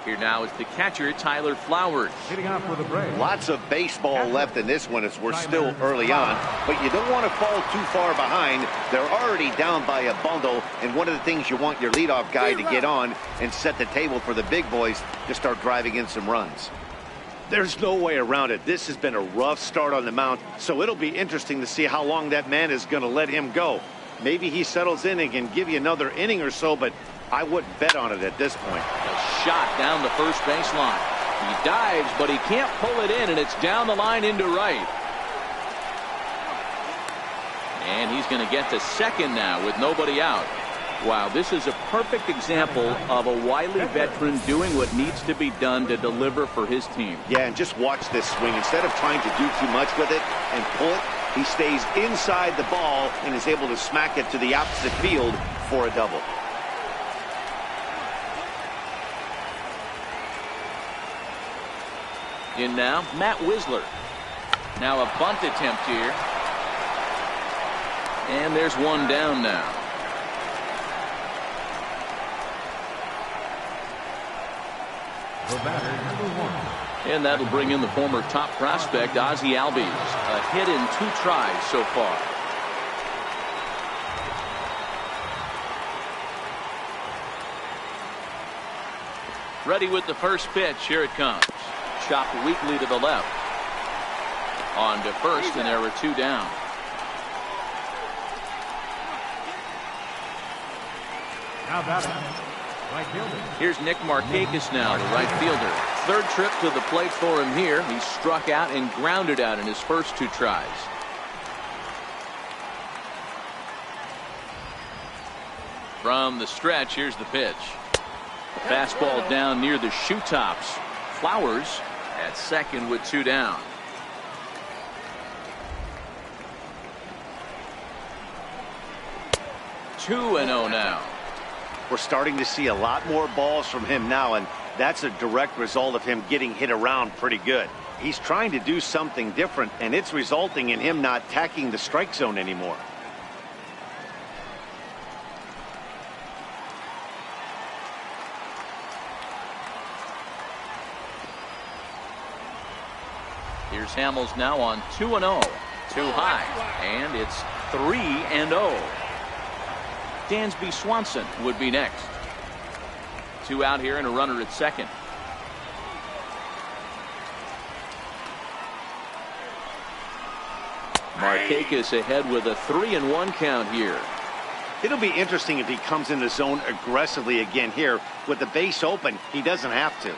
Here now is the catcher, Tyler Flowers. Hitting out for the Braves. Lots of baseball left in this one as we're still early on, but you don't want to fall too far behind. They're already down by a bundle, and one of the things you want your leadoff guy to get on and set the table for the big boys to start driving in some runs. There's no way around it. This has been a rough start on the mound, so it'll be interesting to see how long that man is going to let him go. Maybe he settles in and can give you another inning or so, but I wouldn't bet on it at this point. A shot down the first baseline. He dives, but he can't pull it in, and it's down the line into right. And he's going to get to second now with nobody out. Wow, this is a perfect example of a wily veteran doing what needs to be done to deliver for his team. Yeah, and just watch this swing. Instead of trying to do too much with it and pull it, he stays inside the ball and is able to smack it to the opposite field for a double. In now, Matt Wisler. Now a bunt attempt here. And there's one down now. The batter, number 1. And that'll bring in the former top prospect, Ozzie Albies. A hit in 2 tries so far. Ready with the first pitch. Here it comes. Chopped weakly to the left. On to first, and there were 2 down. Now batting, right fielder. Here's Nick Markakis now, the right fielder. Third trip to the plate for him here. He struck out and grounded out in his first 2 tries. From the stretch, here's the pitch. Fastball down near the shoe tops. Flowers at second with 2 down. Two and 0 now. We're starting to see a lot more balls from him now, and that's a direct result of him getting hit around pretty good. He's trying to do something different, and it's resulting in him not attacking the strike zone anymore. Here's Hamels now on 2-0. Too high, and it's 3-0. Dansby Swanson would be next. 2 out here and a runner at second. Markakis ahead with a 3-1 count here. It'll be interesting if he comes in the zone aggressively again here. With the base open, he doesn't have to.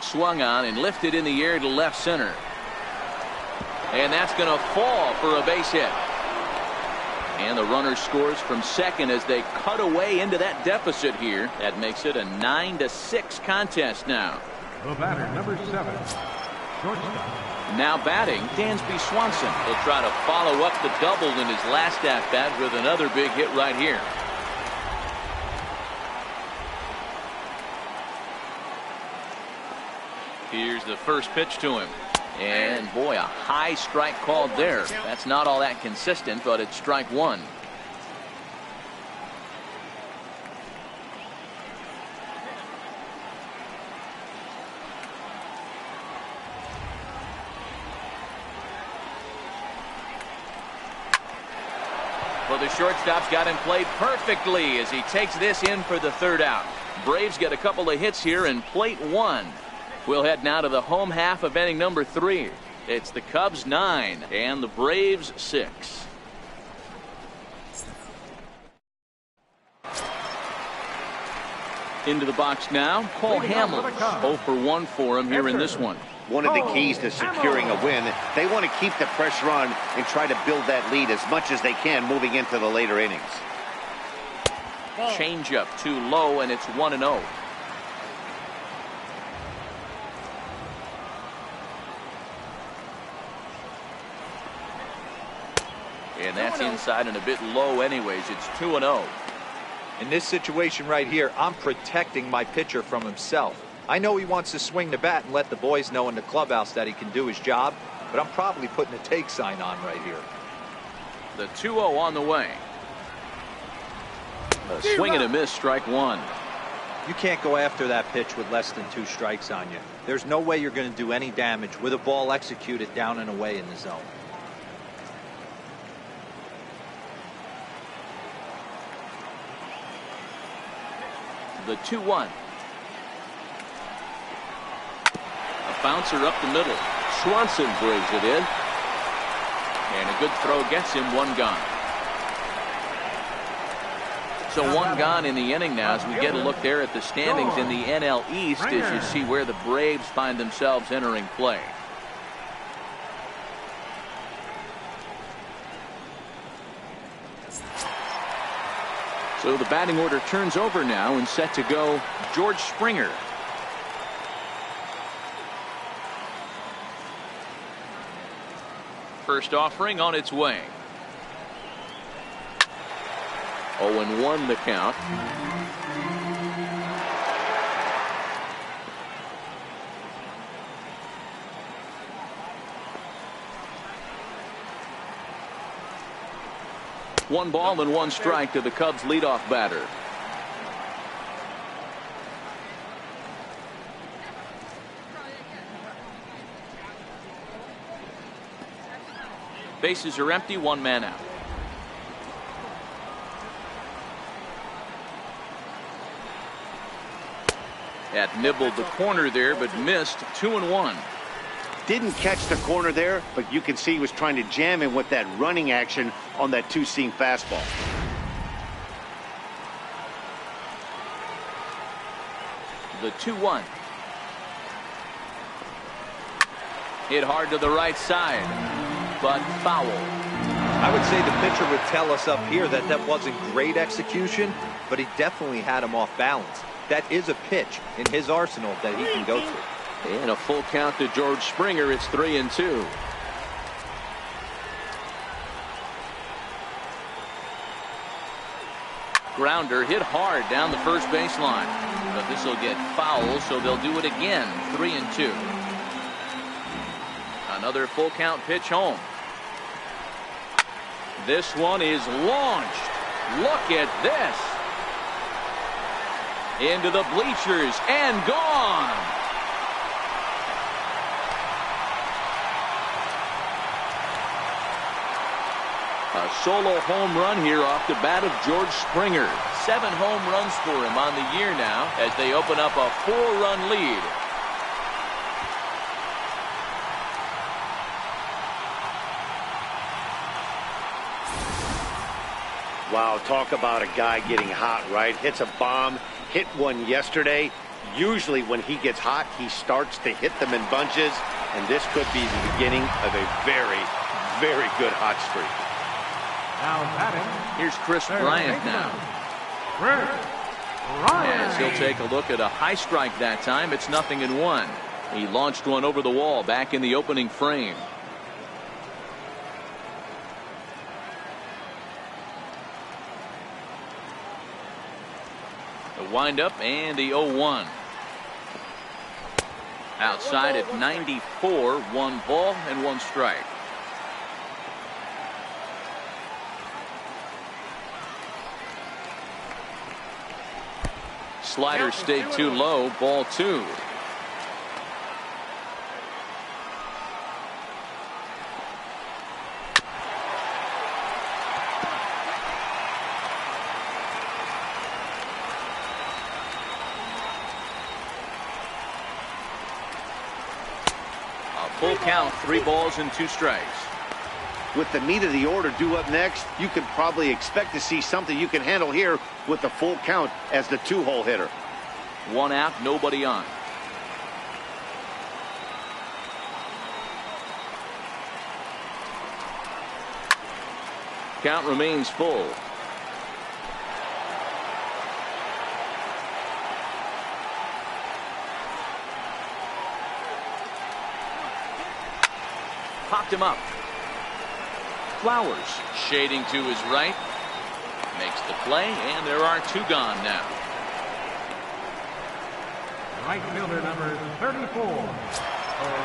Swung on and lifted in the air to left center. And that's going to fall for a base hit. And the runner scores from second as they cut away into that deficit here. That makes it a 9-6 contest now. The batter, number 7, shortstop. Now batting, Dansby Swanson. He'll try to follow up the double in his last at-bat with another big hit right here. Here's the first pitch to him. And boy, a high strike called there. That's not all that consistent, but it's strike 1. Well, the shortstop's got him played perfectly as he takes this in for the 3rd out. Braves get a couple of hits here and plate 1. We'll head now to the home half of inning number 3. It's the Cubs 9 and the Braves 6. Into the box now, Paul Hamels. 0 for 1 for him here in this one. One of the keys to securing a win, they want to keep the pressure on and try to build that lead as much as they can moving into the later innings. Changeup too low, and it's 1-0. And that's inside and a bit low anyways. It's 2-0. In this situation right here, I'm protecting my pitcher from himself. I know he wants to swing the bat and let the boys know in the clubhouse that he can do his job, but I'm probably putting a take sign on right here. The 2-0 on the way. A swing and a miss, strike 1. You can't go after that pitch with less than 2 strikes on you. There's no way you're going to do any damage with a ball executed down and away in the zone. The 2-1. A bouncer up the middle. Swanson brings it in. And a good throw gets him 1 gone. So one gone in the inning now as we get a look there at the standings in the NL East as you see where the Braves find themselves entering play. So the batting order turns over now and set to go George Springer. First offering on its way. 0-1 the count. One ball and one strike to the Cubs leadoff batter. Bases are empty, one man out. That nibbled the corner there, but missed. 2-1. Didn't catch the corner there, but you can see he was trying to jam him with that running action on that two-seam fastball. The 2-1. Hit hard to the right side, but foul. I would say the pitcher would tell us up here that that wasn't great execution, but he definitely had him off balance. That is a pitch in his arsenal that he can go to. And a full count to George Springer. It's 3-2. Grounder hit hard down the first baseline, but this will get foul, so they'll do it again. 3-2. Another full count pitch home. This one is launched. Look at this. Into the bleachers and gone. A solo home run here off the bat of George Springer. 7 home runs for him on the year now as they open up a 4-run lead. Wow, talk about a guy getting hot, right? Hits a bomb, hit one yesterday. Usually when he gets hot, he starts to hit them in bunches, and this could be the beginning of a very, very good hot streak. Now batting. Here's Chris Bryant now. As he'll take a look at a high strike that time. It's 0-1. He launched one over the wall back in the opening frame. The windup and the 0-1. Outside at 94, 1 ball and 1 strike. Slider stayed too low, ball 2. A full count, 3 balls and 2 strikes. With the meat of the order due up next, you can probably expect to see something you can handle here with the full count as the 2-hole hitter. 1 out, nobody on. Count remains full. Popped him up. Flowers shading to his right. Makes the play, and there are 2 gone now. Right fielder number 34.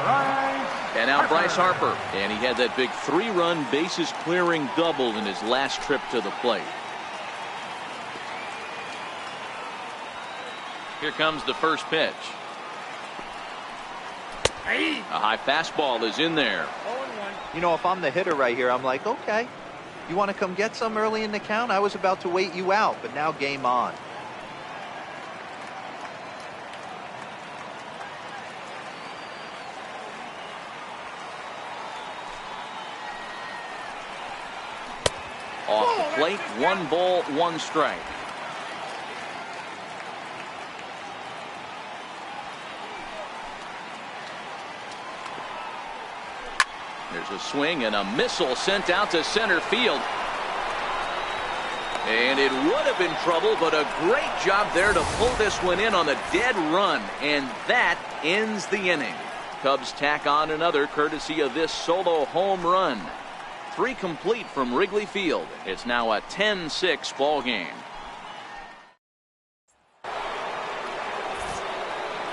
Bryce. And now Bryce Harper. And he had that big 3-run bases clearing double in his last trip to the plate. Here comes the first pitch. A high fastball is in there. You know, if I'm the hitter right here, I'm like, okay, you want to come get some early in the count? I was about to wait you out, but now game on. Off the plate, 1 ball, 1 strike. There's a swing and a missile sent out to center field. And it would have been trouble, but a great job there to pull this one in on the dead run. And that ends the inning. Cubs tack on another courtesy of this solo home run. 3 complete from Wrigley Field. It's now a 10-6 ball game.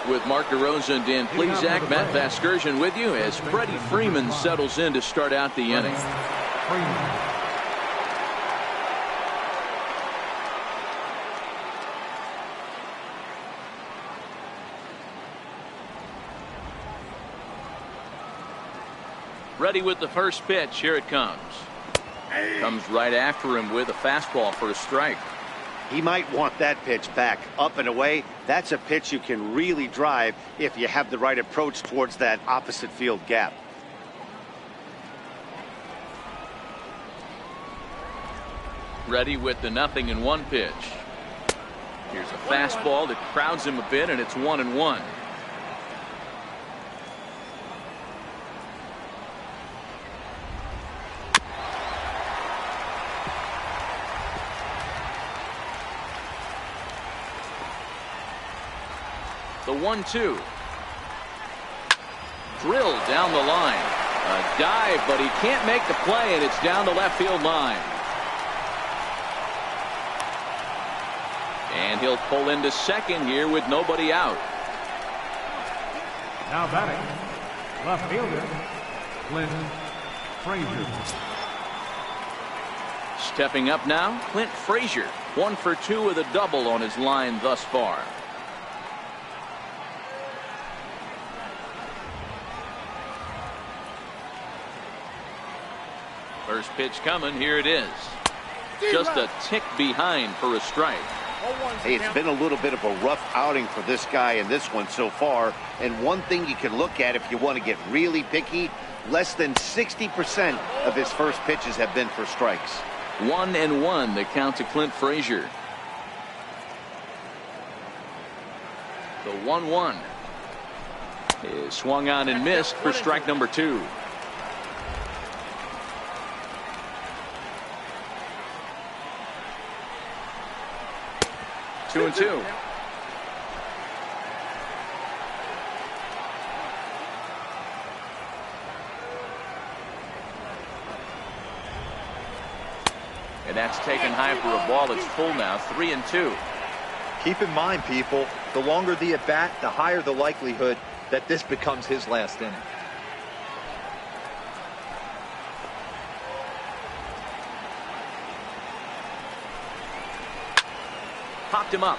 With Mark DeRosa and Dan Plesac, Matt Vasgersian with you as Freddie Freeman settles in to start out the inning. Ready with the first pitch. Here it comes. Comes right after him with a fastball for a strike. He might want that pitch back, up and away. That's a pitch you can really drive if you have the right approach towards that opposite field gap. Ready with the 0-1 pitch. Here's a fastball that crowds him a bit, and it's 1-1. The 1-2. Drilled down the line. A dive, but he can't make the play, and it's down the left field line. And he'll pull into second here with nobody out. Now batting, left fielder, Clint Frazier. Stepping up now, Clint Frazier. 1 for 2 with a double on his line thus far. First pitch coming. Here it is. Just a tick behind for a strike. Hey, it's been a little bit of a rough outing for this guy in this one so far. And one thing you can look at if you want to get really picky, less than 60% of his first pitches have been for strikes. 1-1 the count to Clint Frazier. The 1-1 is swung on and missed for strike number 2. Two and two. And that's taken high for a ball. It's full now. 3-2. Keep in mind, people, the longer the at bat, the higher the likelihood that this becomes his last inning. Popped him up.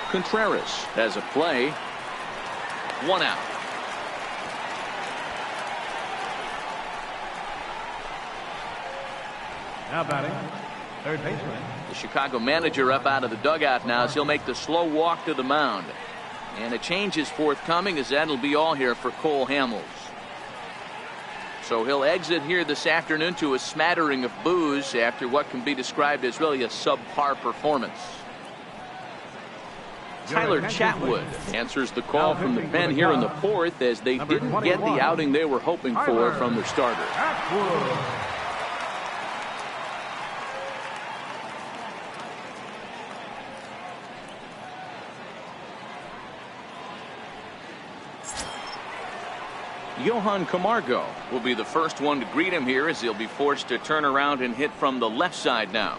Contreras has a play. 1 out. Now batting, third baseman. The Chicago manager up out of the dugout now as he'll make the slow walk to the mound. And a change is forthcoming as that'll be all here for Cole Hamels. So he'll exit here this afternoon to a smattering of boos after what can be described as really a subpar performance. Tyler Chatwood answers the call from the pen here in the 4th as they didn't get the outing they were hoping for from their starter. Johan Camargo will be the first one to greet him here as he'll be forced to turn around and hit from the left side now.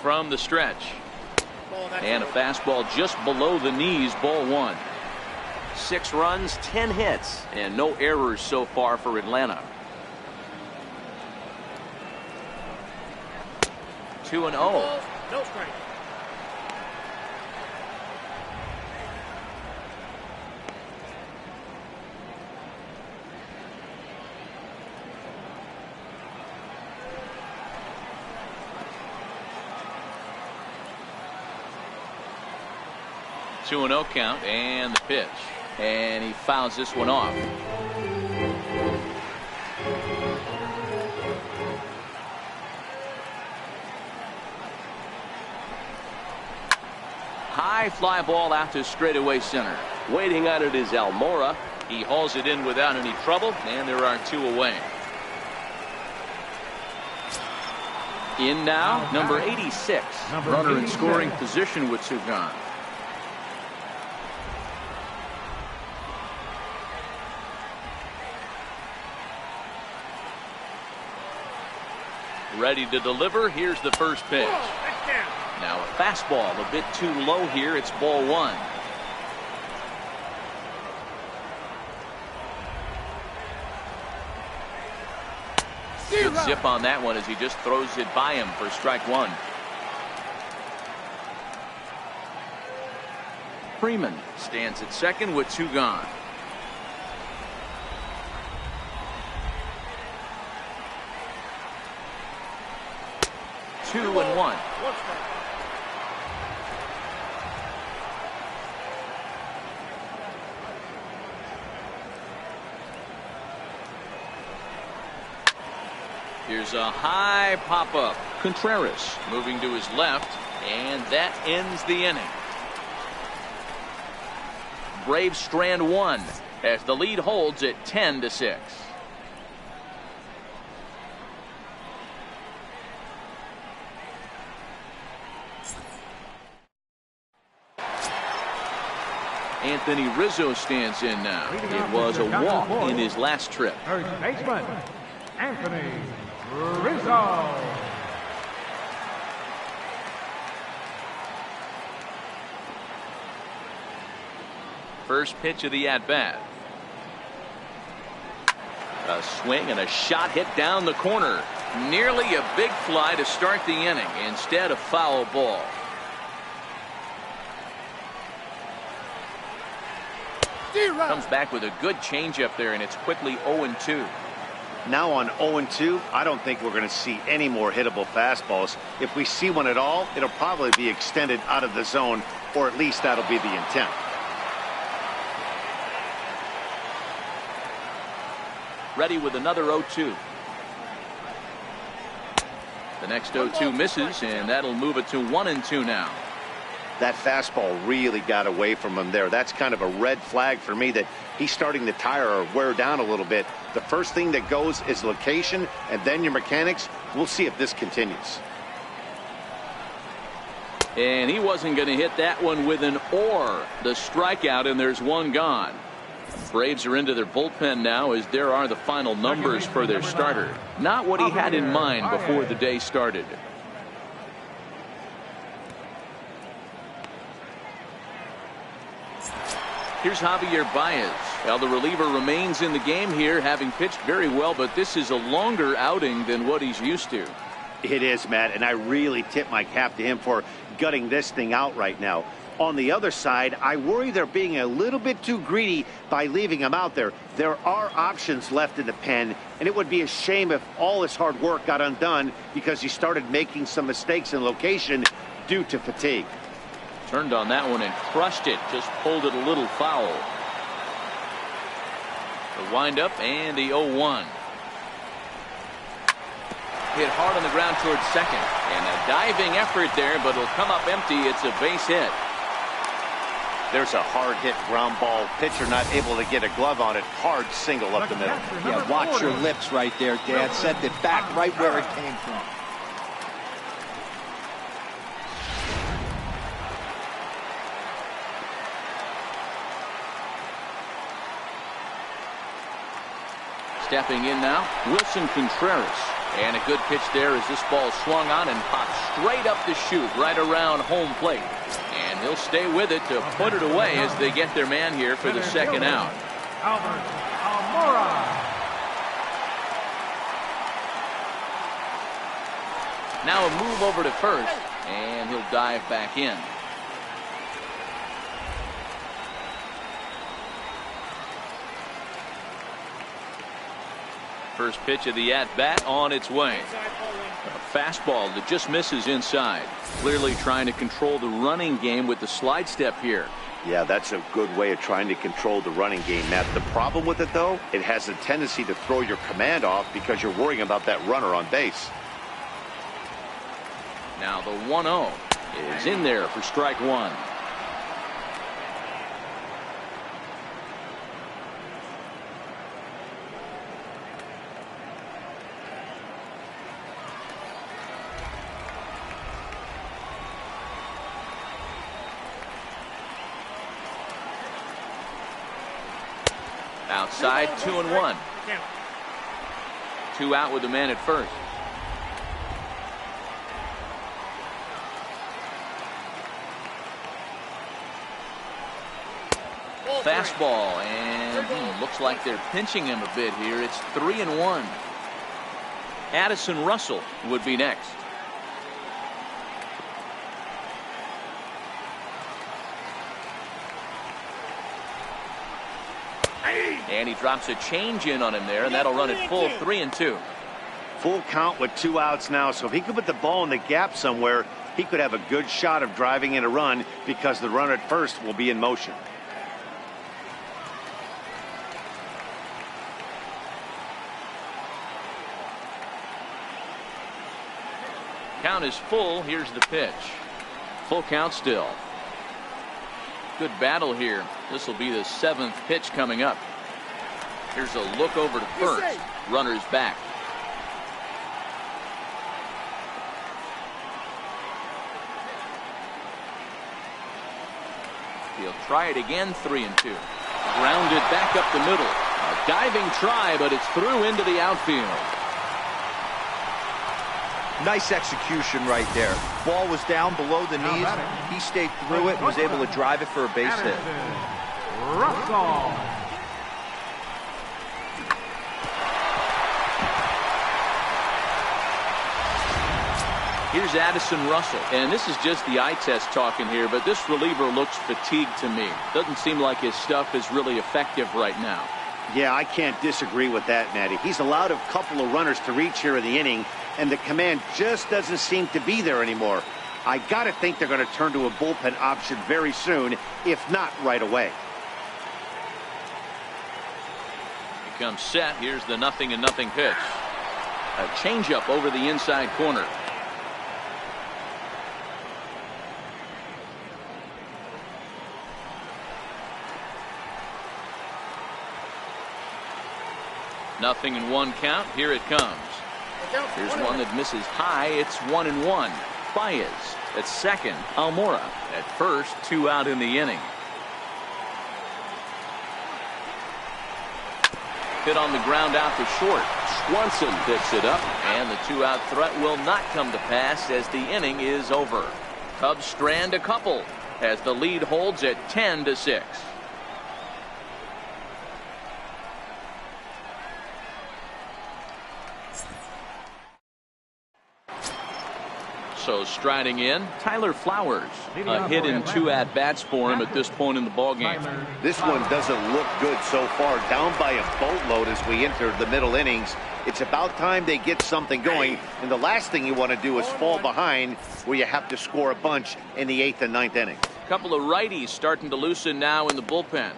From the stretch. And a fastball just below the knees, ball 1. 6 runs, 10 hits, and no errors so far for Atlanta. 2-0. No strike. Two and 0 count and the pitch, and he fouls this one off. High high fly ball out to straightaway center. Waiting on it is Almora. He hauls it in without any trouble, and there are 2 away. In now, number 86. Runner in scoring position with 2 gone. Ready to deliver. Here's the first pitch. Now a fastball a bit too low here. It's ball 1. Good zip on that one as he just throws it by him for strike 1. Freeman stands at second with 2 gone. Two and 1. Here's a high pop-up. Contreras moving to his left, and that ends the inning. Braves strand 1 as the lead holds at 10-6. Anthony Rizzo stands in now. It was a walk in his last trip. First baseman, Anthony Rizzo. First pitch of the at-bat. A swing and a shot hit down the corner. Nearly a big fly to start the inning. Instead, a foul ball. Comes back with a good changeup there, and it's quickly 0-2. Now on 0-2, I don't think we're going to see any more hittable fastballs. If we see one at all, it'll probably be extended out of the zone, or at least that'll be the intent. Ready with another 0-2. The next 0-2 misses, and that'll move it to 1-2 now. That fastball really got away from him there. That's kind of a red flag for me that he's starting to tire or wear down a little bit. The first thing that goes is location, and then your mechanics. We'll see if this continues. And he wasn't going to hit that one with an or. The strikeout, and there's 1 gone. Braves are into their bullpen now as there are the final numbers for their starter. Not what he had in mind before the day started. Here's Javier Baez. Well, the reliever remains in the game here, having pitched very well, but this is a longer outing than what he's used to. It is, Matt, and I really tip my cap to him for gutting this thing out right now. On the other side, I worry they're being a little bit too greedy by leaving him out there. There are options left in the pen, and it would be a shame if all his hard work got undone because he started making some mistakes in location due to fatigue. Turned on that one and crushed it. Just pulled it a little foul. The windup and the 0-1. Hit hard on the ground towards second. And a diving effort there, but it'll come up empty. It's a base hit. There's a hard hit ground ball. Pitcher not able to get a glove on it. Hard single up the middle. Yeah, watch your lips right there, Dad. Sent it back right where it came from. Stepping in now, Wilson Contreras. And a good pitch there as this ball swung on and popped straight up the chute right around home plate. And he'll stay with it to put it away as they get their man here for the second out. Albert Almora. Now a move over to first, and he'll dive back in. First pitch of the at-bat on its way. A fastball that just misses inside. Clearly trying to control the running game with the slide step here. Yeah, that's a good way of trying to control the running game, Matt. The problem with it, though, it has a tendency to throw your command off because you're worrying about that runner on base. Now the 1-0 is in there for strike 1. Outside, 2-1. 2 out with the man at first. Fastball, and looks like they're pinching him a bit here. It's 3-1. Addison Russell would be next. And he drops a change in on him there, and that'll run it full 3-2. Full count with 2 outs now, so if he could put the ball in the gap somewhere, he could have a good shot of driving in a run because the runner at first will be in motion. Count is full. Here's the pitch. Full count still. Good battle here. This will be the 7th pitch coming up. Here's a look over to first. Runner's back. He'll try it again. 3-2. Grounded back up the middle. A diving try, but it's through into the outfield. Nice execution right there. Ball was down below the knees. He stayed through it and was able to drive it for a base hit. Russell. Here's Addison Russell, and this is just the eye test talking here, but this reliever looks fatigued to me. Doesn't seem like his stuff is really effective right now. Yeah, I can't disagree with that, Matty. He's allowed a couple of runners to reach here in the inning, and the command just doesn't seem to be there anymore. I got to think they're going to turn to a bullpen option very soon, if not right away. He comes set. Here's the 0-0 pitch. A changeup over the inside corner. Nothing in 1 count. Here it comes. Here's one that misses high. It's 1-1. Baez at second. Almora at first. 2 out in the inning. Hit on the ground out to short. Swanson picks it up, and the 2-out threat will not come to pass as the inning is over. Cubs strand a couple as the lead holds at 10-6. So striding in, Tyler Flowers. A hit in 2 at-bats for him at this point in the ballgame. This one doesn't look good so far. Down by a boatload as we enter the middle innings. It's about time they get something going. And the last thing you want to do is fall behind where you have to score a bunch in the 8th and 9th inning. A couple of righties starting to loosen now in the bullpen.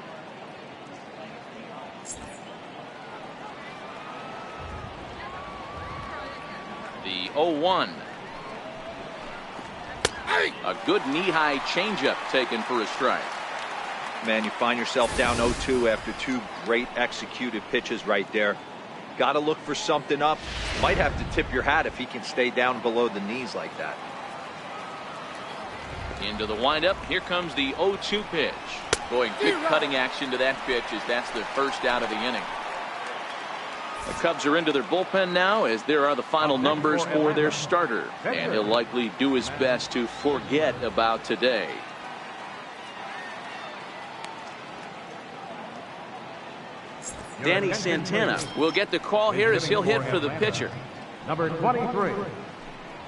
The 0-1. A good knee-high changeup taken for a strike. Man, you find yourself down 0-2 after 2 great executed pitches right there. Got to look for something up. Might have to tip your hat if he can stay down below the knees like that. Into the windup. Here comes the 0-2 pitch. Boy, good cutting action to that pitch as that's the first out of the inning. The Cubs are into their bullpen now as there are the final numbers for their starter. And he'll likely do his best to forget about today. Danny Santana will get the call here as he'll hit for the pitcher. Number 23,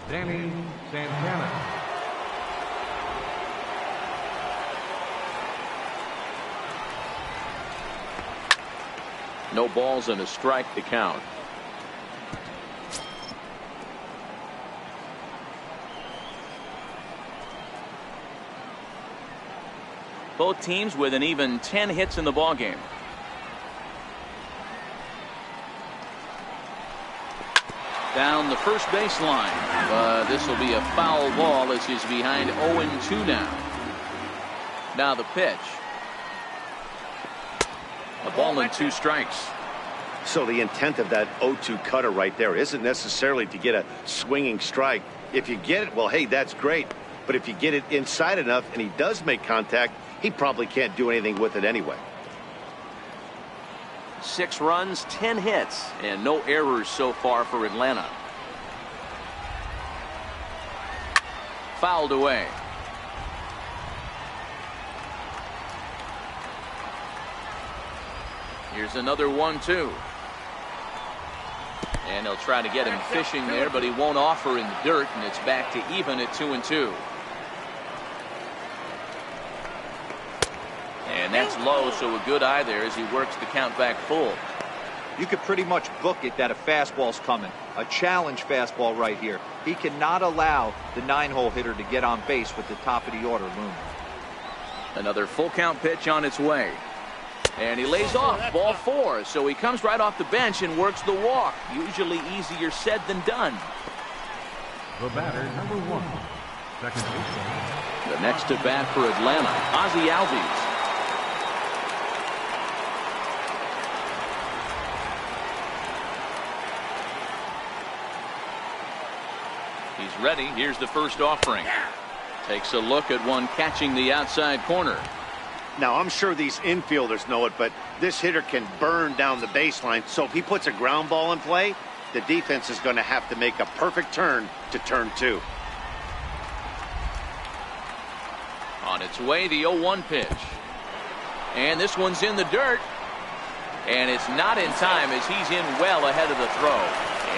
Danny Santana. No balls and a strike to count. Both teams with an even 10 hits in the ballgame. Down the first baseline, but this will be a foul ball as he's behind 0-2 now. Now the pitch. A ball and 2 strikes. So the intent of that 0-2 cutter right there isn't necessarily to get a swinging strike. If you get it, well, hey, that's great. But if you get it inside enough and he does make contact, he probably can't do anything with it anyway. 6 runs, 10 hits, and no errors so far for Atlanta. Fouled away. Here's another 1-2. And they'll try to get him fishing there, but he won't offer in the dirt, and it's back to even at 2-2. And that's low, so a good eye there as he works the count back full. You could pretty much book it that a fastball's coming. A challenge fastball right here. He cannot allow the 9-hole hitter to get on base with the top of the order looming. Another full count pitch on its way. And he lays off, ball 4. So he comes right off the bench and works the walk. Usually easier said than done. The batter, number 1, second baseman. The next to bat for Atlanta, Ozzie Albies. He's ready. Here's the first offering. Takes a look at one catching the outside corner. Now, I'm sure these infielders know it, but this hitter can burn down the baseline. So if he puts a ground ball in play, the defense is going to have to make a perfect turn to turn 2. On its way, the 0-1 pitch. And this one's in the dirt. And it's not in time as he's in well ahead of the throw.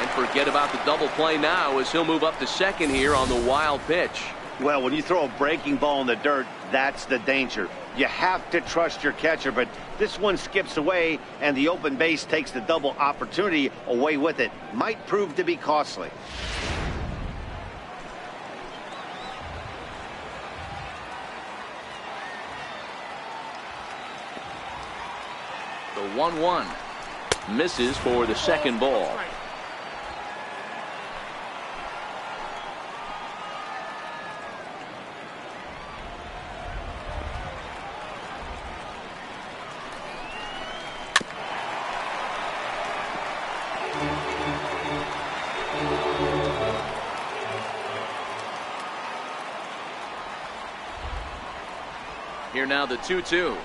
And forget about the double play now as he'll move up to second here on the wild pitch. Well, when you throw a breaking ball in the dirt, that's the danger. You have to trust your catcher, but this one skips away, and the open base takes the double opportunity away with it. Might prove to be costly. The 1-1 misses for the second ball. Here now the 2-2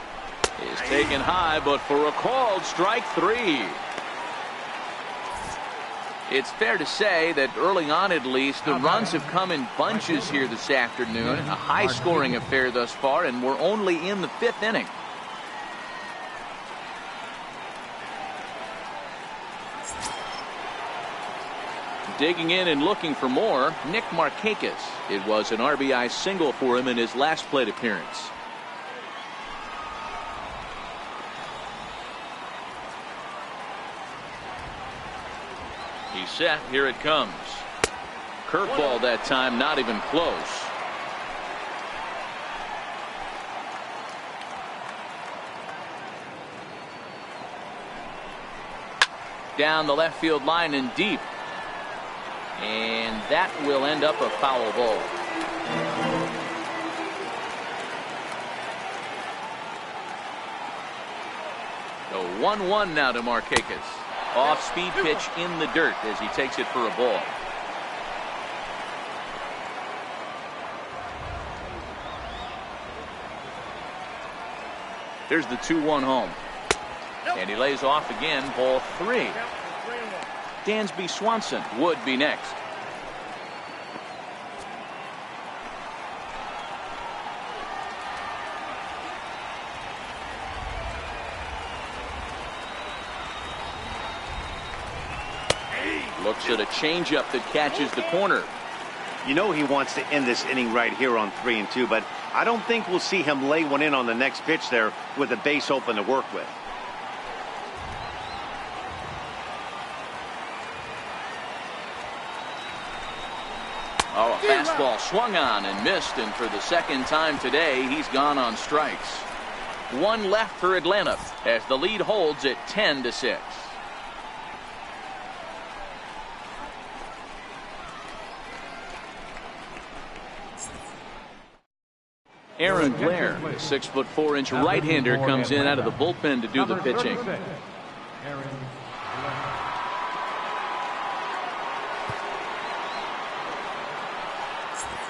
is taken high, but for a called strike 3. It's fair to say that early on, at least, the runs have come in bunches here this afternoon. A high-scoring affair thus far, and we're only in the 5th inning. Digging in and looking for more, Nick Markakis. It was an RBI single for him in his last plate appearance. He's set. Here it comes. Curveball that time, not even close. Down the left field line and deep. And that will end up a foul ball. The 1-1 now to Markakis. Off-speed pitch in the dirt as he takes it for a ball. There's the 2-1 home. And he lays off again, ball 3. Dansby Swanson would be next. Looks at a changeup that catches the corner. You know he wants to end this inning right here on 3-2, but I don't think we'll see him lay one in on the next pitch there with a base open to work with. Oh, a fastball swung on and missed, and for the second time today, he's gone on strikes. 1 left for Atlanta as the lead holds at 10-6. Aaron Blair, 6'4" right-hander, comes in out of the bullpen to do the pitching.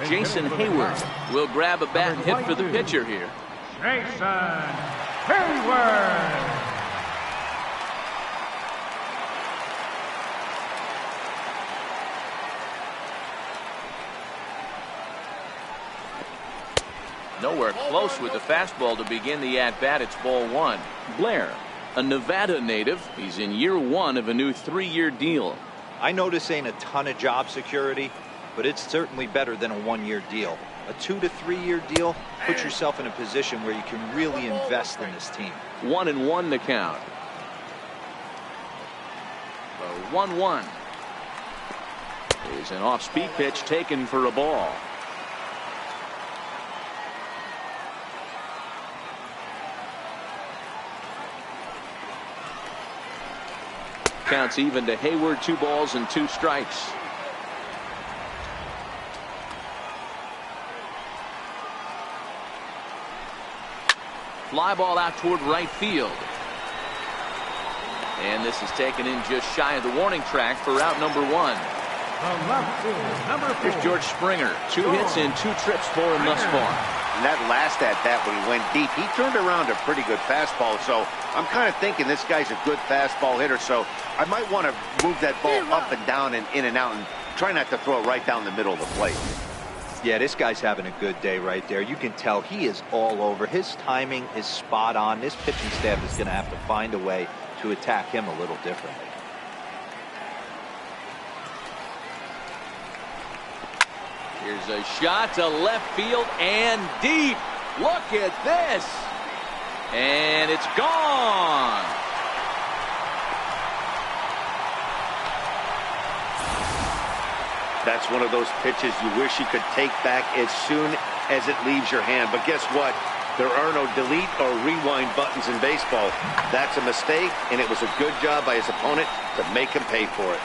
Jason Hayward will grab a bat and hit for the pitcher here. Jason Hayward. Nowhere close with the fastball to begin the at-bat. It's ball one. Blair, a Nevada native. He's in year one of a new 3-year deal. I know this ain't a ton of job security, but it's certainly better than a 1-year deal. A 2 to 3 year deal puts yourself in a position where you can really invest in this team. 1-1 the count. 1-1 is an off-speed pitch taken for a ball. Counts even to Hayward. 2 balls and 2 strikes. Fly ball out toward right field. And this is taken in just shy of the warning track for out number 1. Here's George Springer. 2 hits and 2 trips for him thus far. And that last at-bat when he went deep, he turned around a pretty good fastball. So I'm kind of thinking this guy's a good fastball hitter. So I might want to move that ball up and down and in and out and try not to throw it right down the middle of the plate. Yeah, this guy's having a good day right there. You can tell he is all over. His timing is spot on. This pitching staff is going to have to find a way to attack him a little differently. Here's a shot to left field and deep. Look at this. And it's gone. That's one of those pitches you wish you could take back as soon as it leaves your hand. But guess what? There are no delete or rewind buttons in baseball. That's a mistake, and it was a good job by his opponent to make him pay for it.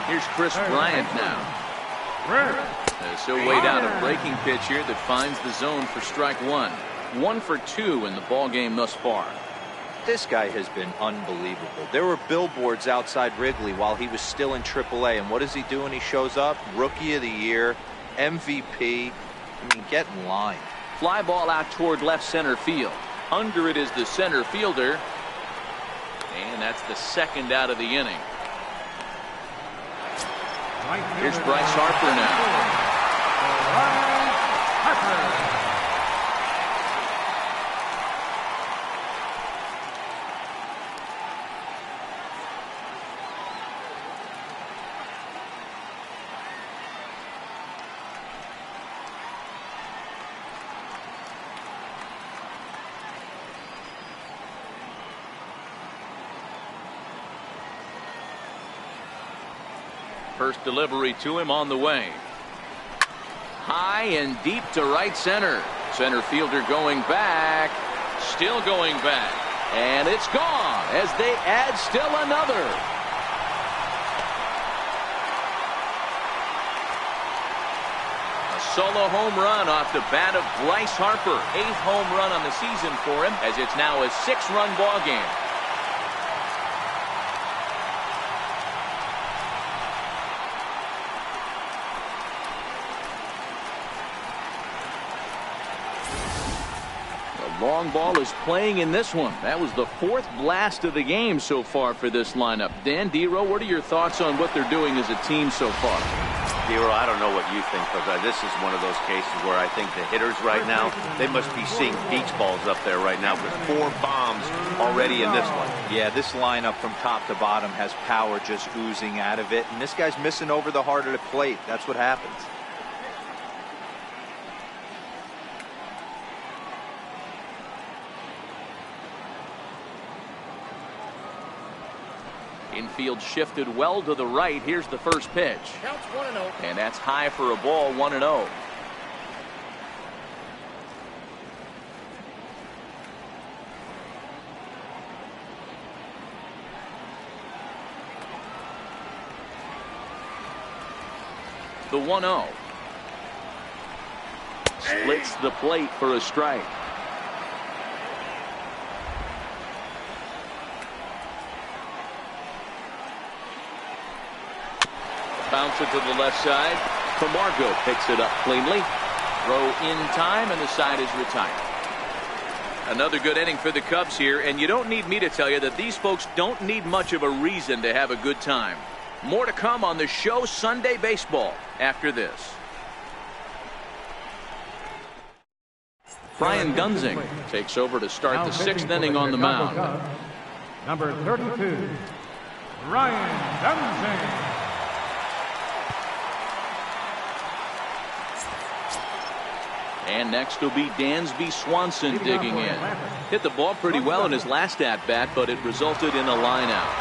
Here's Chris Bryant now. So way down a breaking pitch here that finds the zone for strike 1. 1 for 2 in the ball game thus far. This guy has been unbelievable. There were billboards outside Wrigley while he was still in AAA, and what does he do when he shows up? Rookie of the Year, MVP. I mean, get in line. Fly ball out toward left center field. Under it is the center fielder, and that's the second out of the inning. Here's Bryce Harper now. First delivery to him on the way. High and deep to right center. Center fielder going back. Still going back. And it's gone as they add still another. A solo home run off the bat of Bryce Harper. 8th home run on the season for him, as it's now a 6-run ball game. Long ball is playing in this one. That was the 4th blast of the game so far for this lineup. Dan Dero, what are your thoughts on what they're doing as a team so far? Dero, I don't know what you think, but this is one of those cases where I think the hitters right now, they must be seeing beach balls up there right now with 4 bombs already in this one. Yeah, this lineup from top to bottom has power just oozing out of it, and this guy's missing over the heart of the plate. That's what happens. Infield shifted well to the right. Here's the first pitch. Counts 1-0. And that's high for a ball. 1-0. The 1-0. Splits the plate for a strike. Bouncer to the left side. Camargo picks it up cleanly. Throw in time, and the side is retired. Another good inning for the Cubs here, and you don't need me to tell you that these folks don't need much of a reason to have a good time. More to come on the show Sunday Baseball after this. Brian Dunsing takes over to start the 6th inning on the mound. Number 32, Brian Dunsing. And next will be Dansby Swanson digging in. Hit the ball pretty well in his last at-bat, but it resulted in a line-out.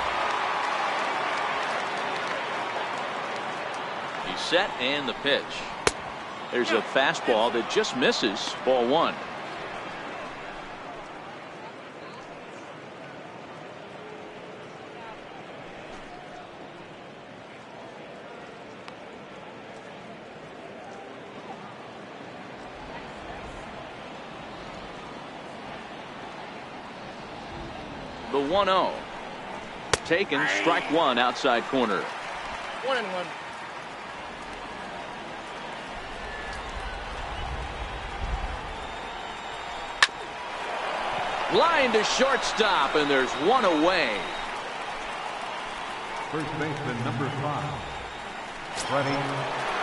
He's set and the pitch. There's a fastball that just misses. Ball 1. The 1-0. Taken, strike 1 outside corner. 1-1. Line to shortstop, and there's one away. First baseman number 5, Freddie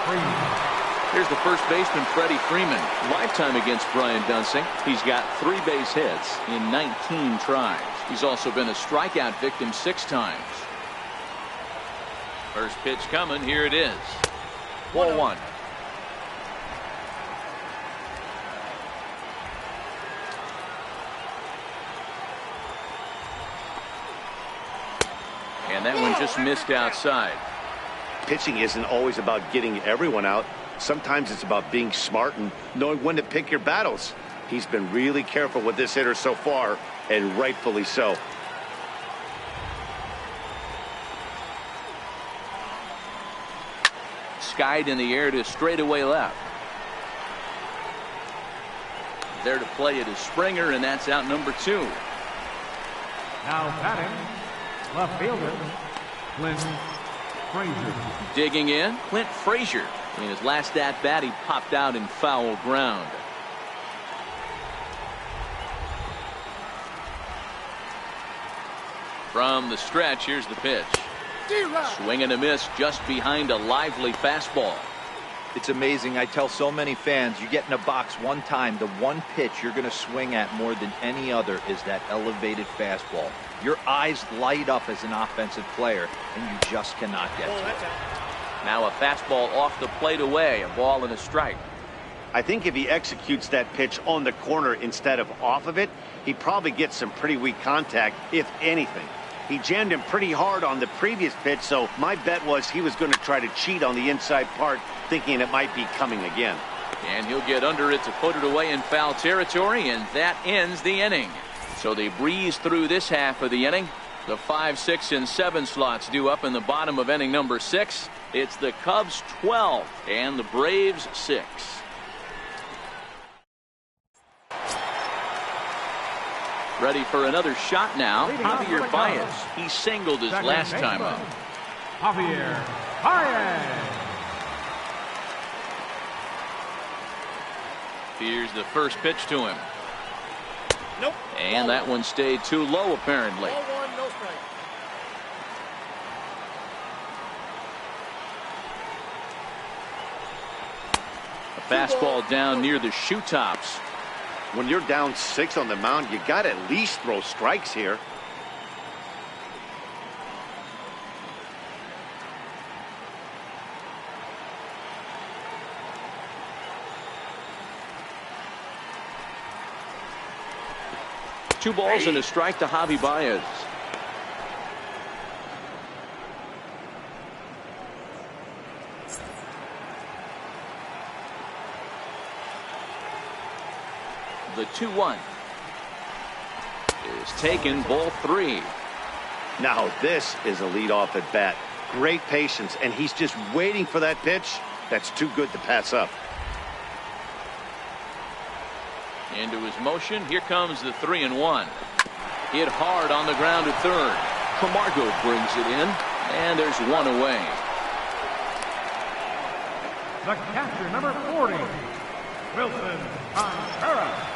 Freeman. Here's the first baseman, Freddie Freeman. Lifetime against Brian Dunsing. He's got 3 base hits in 19 tries. He's also been a strikeout victim 6 times. First pitch coming. Here it is. Ball 1. And that one just missed outside. Pitching isn't always about getting everyone out. Sometimes it's about being smart and knowing when to pick your battles. He's been really careful with this hitter so far, and rightfully so. Skied in the air to straightaway left. There to play it is Springer, and that's out number 2. Now batting, left fielder, Clint Frazier. Digging in, Clint Frazier. In his last at-bat, he popped out in foul ground. From the stretch, here's the pitch. Swing and a miss just behind a lively fastball. It's amazing. I tell so many fans, you get in a box one time, the one pitch you're going to swing at more than any other is that elevated fastball. Your eyes light up as an offensive player, and you just cannot get to it. Now a fastball off the plate away, a ball and a strike. I think if he executes that pitch on the corner instead of off of it, he probably gets some pretty weak contact, if anything. He jammed him pretty hard on the previous pitch, so my bet was he was going to try to cheat on the inside part, thinking it might be coming again. And he'll get under it to put it away in foul territory, and that ends the inning. So they breeze through this half of the inning. The 5, 6, and 7 slots due up in the bottom of inning number 6. It's the Cubs 12 and the Braves 6. Ready for another shot now. Javier Baez. He singled his last time up. Javier Baez. Here's the first pitch to him. Nope. And that one stayed too low, apparently. Ball 1, no strike. A fastball down near the shoe tops. When you're down 6 on the mound, you got to at least throw strikes here. Two balls and a strike to Javi Baez. The 2-1 is taken, ball 3. Now this is a leadoff at bat. Great patience, and he's just waiting for that pitch. That's too good to pass up. Into his motion. Here comes the 3-1. Hit hard on the ground at third. Camargo brings it in, and there's one away. The catcher, number 40, Wilson Contreras.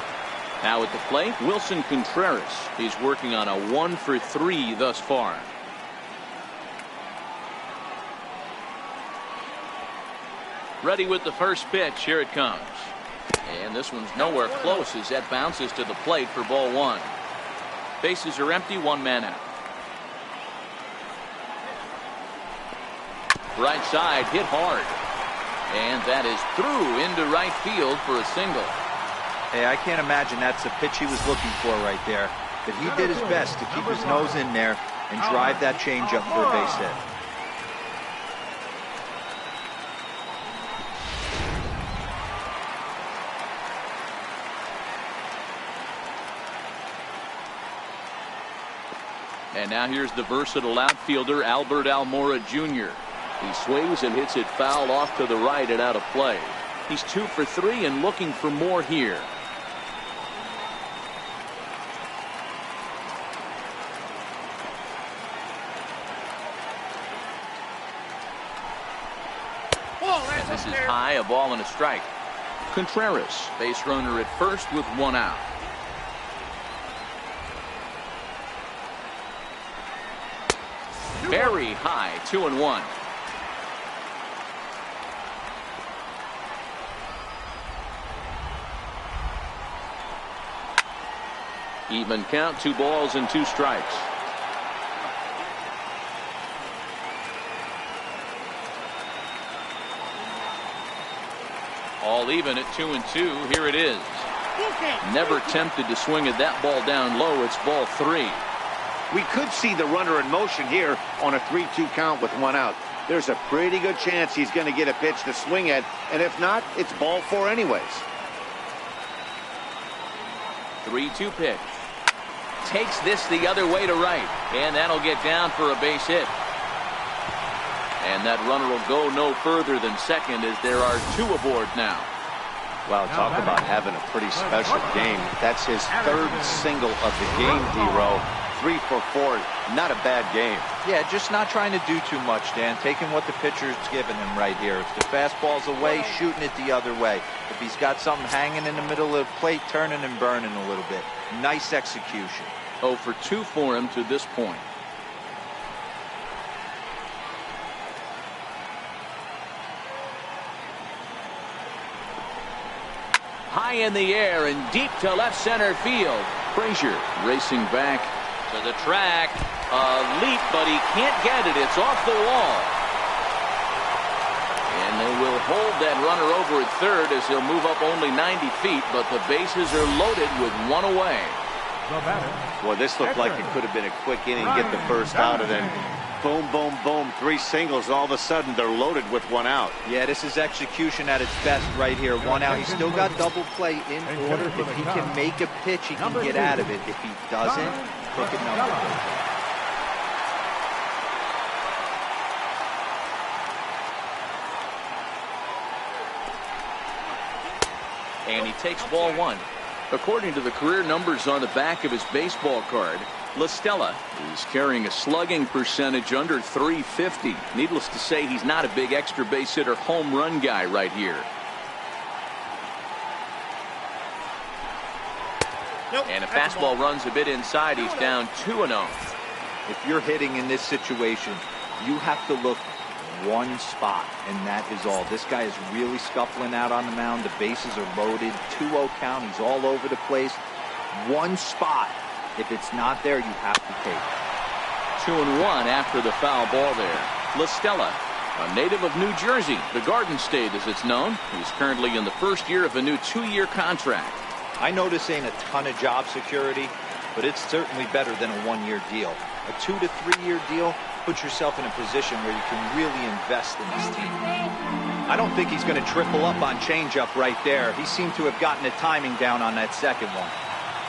Now at the plate, Wilson Contreras. He's working on a 1-for-3 thus far. Ready with the first pitch. Here it comes. And this one's nowhere close as that bounces to the plate for ball 1. Bases are empty, 1 man out. Right side, hit hard. And that is through into right field for a single. Hey, I can't imagine that's the pitch he was looking for right there. But he did his best to keep his nose in there and drive that changeup for a base hit. And now here's the versatile outfielder, Albert Almora Jr. He swings and hits it foul off to the right and out of play. He's 2 for 3 and looking for more here. And this is high, a ball and a strike. Contreras, base runner at first with 1 out. Very high, 2-1. Even count, 2 balls and 2 strikes. All even at 2-2. Here it is. Never tempted to swing at that ball down low. It's ball 3. We could see the runner in motion here on a 3-2 count with 1 out. There's a pretty good chance he's going to get a pitch to swing at, and if not, it's ball 4 anyways. 3-2 pitch. Takes this the other way to right, and that'll get down for a base hit. And that runner will go no further than second as there are 2 aboard now. Wow, talk about having a pretty special game. That's his 3rd single of the game, D-Row. 3 for 4, not a bad game. Yeah, just not trying to do too much, Dan. Taking what the pitcher's giving him right here. If the fastball's away, shooting it the other way. If he's got something hanging in the middle of the plate, turning and burning a little bit. Nice execution. 0 for 2 for him to this point. High in the air and deep to left center field. Frazier racing back to the track. A leap, but he can't get it. It's off the wall. And they will hold that runner over at third as he'll move up only 90 feet, but the bases are loaded with 1 away. Boy, this looked like it could have been a quick inning, get the first out, and then boom, boom, boom, 3 singles. All of a sudden, they're loaded with 1 out. Yeah, this is execution at its best right here. 1 out. He's still got double play in order. If he can make a pitch, he can get out of it. If he doesn't, crooked number. And he takes ball 1. According to the career numbers on the back of his baseball card, La Stella is carrying a slugging percentage under .350. Needless to say, he's not a big extra base hitter home run guy right here. Nope. And a fastball runs a bit inside. He's down 2-0. If you're hitting in this situation, you have to look 1 spot, and that is all. This guy is really scuffling out on the mound. The bases are loaded. 2-0 count. He's all over the place. 1 spot. If it's not there, you have to take it. 2-1 after the foul ball there. La Stella, a native of New Jersey, the Garden State as it's known. He's currently in the first year of a new 2-year contract. I know this ain't a ton of job security, but it's certainly better than a 1-year deal. A 2 to 3 year deal puts yourself in a position where you can really invest in this team. I don't think he's going to triple up on changeup right there. He seemed to have gotten the timing down on that second one.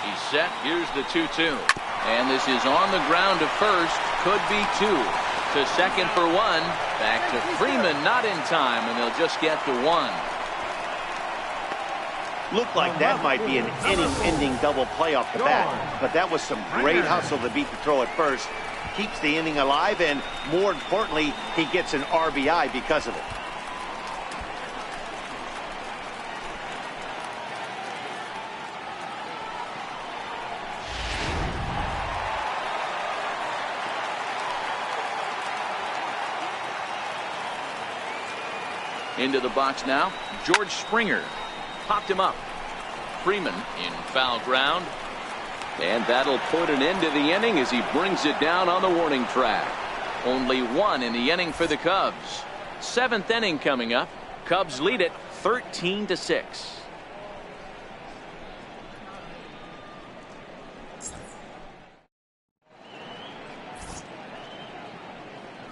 He's set. Here's the 2-2. And this is on the ground to first. Could be 2. To second for 1. Back to Freeman, not in time, and they'll just get to 1. Looked like that might be an inning-ending double play off the bat, but that was some great hustle to beat the throw at first. Keeps the inning alive, and more importantly, he gets an RBI because of it. Into the box now, George Springer. Popped him up. Freeman in foul ground. And that'll put an end to the inning as he brings it down on the warning track. Only one in the inning for the Cubs. Seventh inning coming up. Cubs lead it 13-6.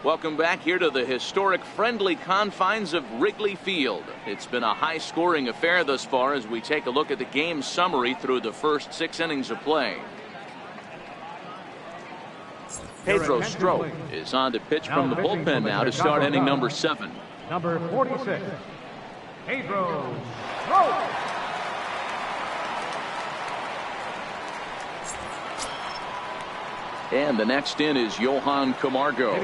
Welcome back here to the historic friendly confines of Wrigley Field. It's been a high-scoring affair thus far as we take a look at the game summary through the first 6 innings of play. Pedro Strop is on to pitch from the bullpen now to start inning number 7. Number 46, Pedro Strop. And the next in is Johan Camargo.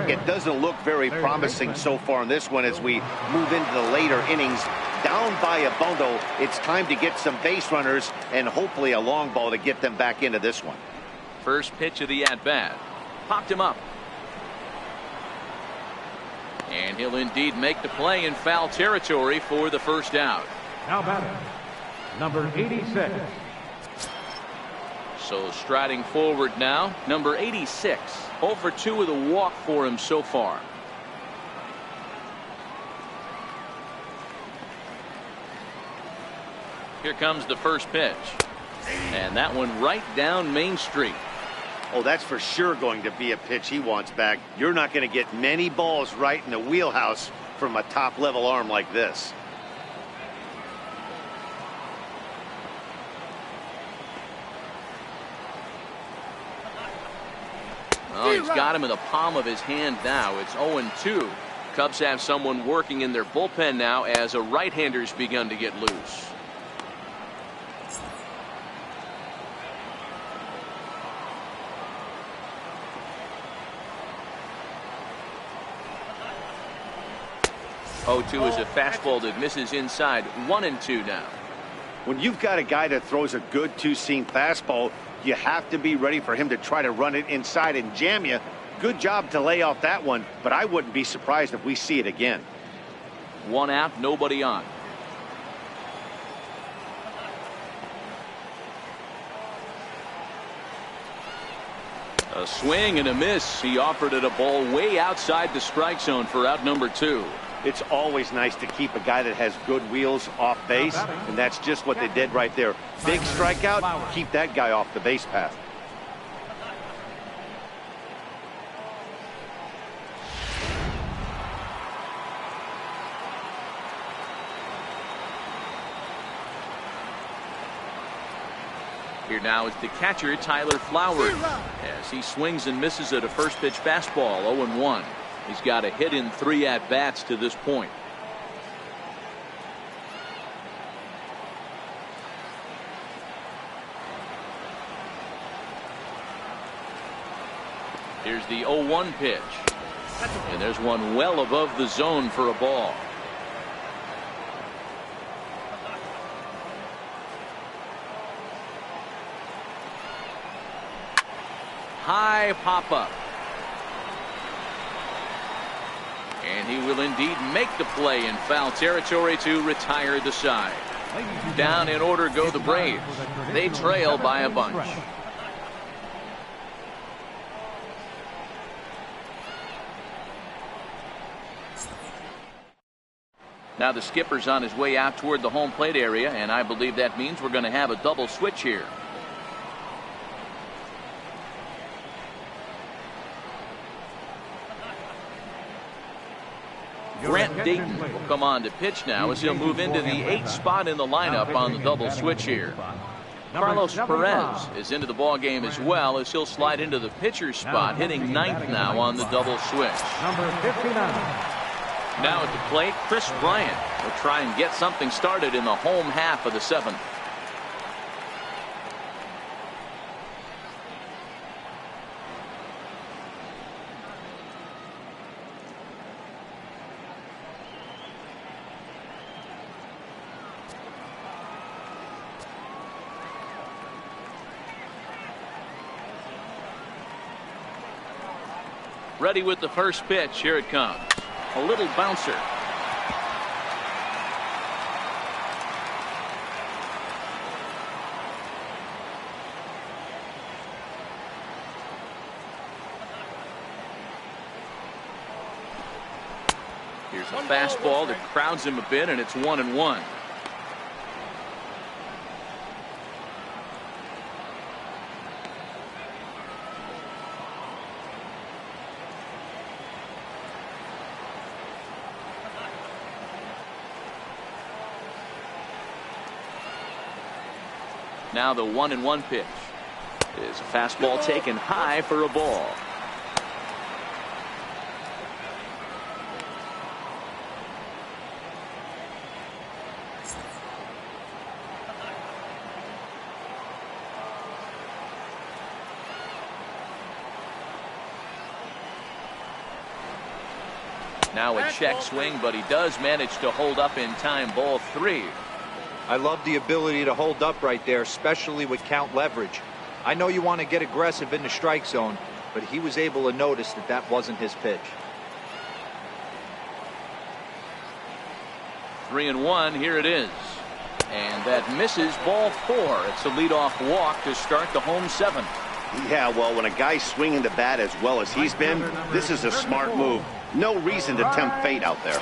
It doesn't look very promising so far in this one as we move into the later innings. Down by a bundle, it's time to get some base runners and hopefully a long ball to get them back into this one. First pitch of the at-bat. Popped him up. And he'll indeed make the play in foul territory for the first out. Now batting, number 86. So striding forward now, number 86. 0 for 2 with a walk for him so far. Here comes the first pitch. And that one right down Main Street. Oh, that's for sure going to be a pitch he wants back. You're not going to get many balls right in the wheelhouse from a top-level arm like this. Oh, he's got him in the palm of his hand now. It's 0-2. Cubs have someone working in their bullpen now as a right-hander's begun to get loose. Oh, 2 is a fastball that misses inside. 1-2 now. When you've got a guy that throws a good two-seam fastball, you have to be ready for him to try to run it inside and jam you. Good job to lay off that one, but I wouldn't be surprised if we see it again. 1 out, nobody on. A swing and a miss. He offered it a ball way outside the strike zone for out number 2. It's always nice to keep a guy that has good wheels off base, and that's just what they did right there. Big strikeout, keep that guy off the base path. Here now is the catcher, Tyler Flowers, as he swings and misses at a first pitch fastball. 0-1. He's got a hit in 3 at-bats to this point. Here's the 0-1 pitch. And there's one well above the zone for a ball. High pop-up. And he will indeed make the play in foul territory to retire the side. Down in order go the Braves. They trail by a bunch. Now the skipper's on his way out toward the home plate area, and I believe that means we're going to have a double switch here. Grant Dayton will come on to pitch now as he'll move into the 8th spot in the lineup on the double switch here. Carlos Perez is into the ball game as well as he'll slide into the pitcher's spot, hitting 9th now on the double switch. Number 59. Now at the plate, Chris Bryant will try and get something started in the home half of the 7th. Ready with the first pitch. Here it comes. A little bouncer. Here's a fastball that crowds him a bit, and it's 1-1. Now the 1-1 pitch is a fastball taken high for a ball. Now a check swing, but he does manage to hold up in time. Ball 3. I love the ability to hold up right there, especially with count leverage. I know you want to get aggressive in the strike zone, but he was able to notice that that wasn't his pitch. 3-1, here it is. And that misses. Ball 4. It's a leadoff walk to start the home 7th. Yeah, well, when a guy's swinging the bat as well as he's been, this is a smart move. No reason to tempt fate out there.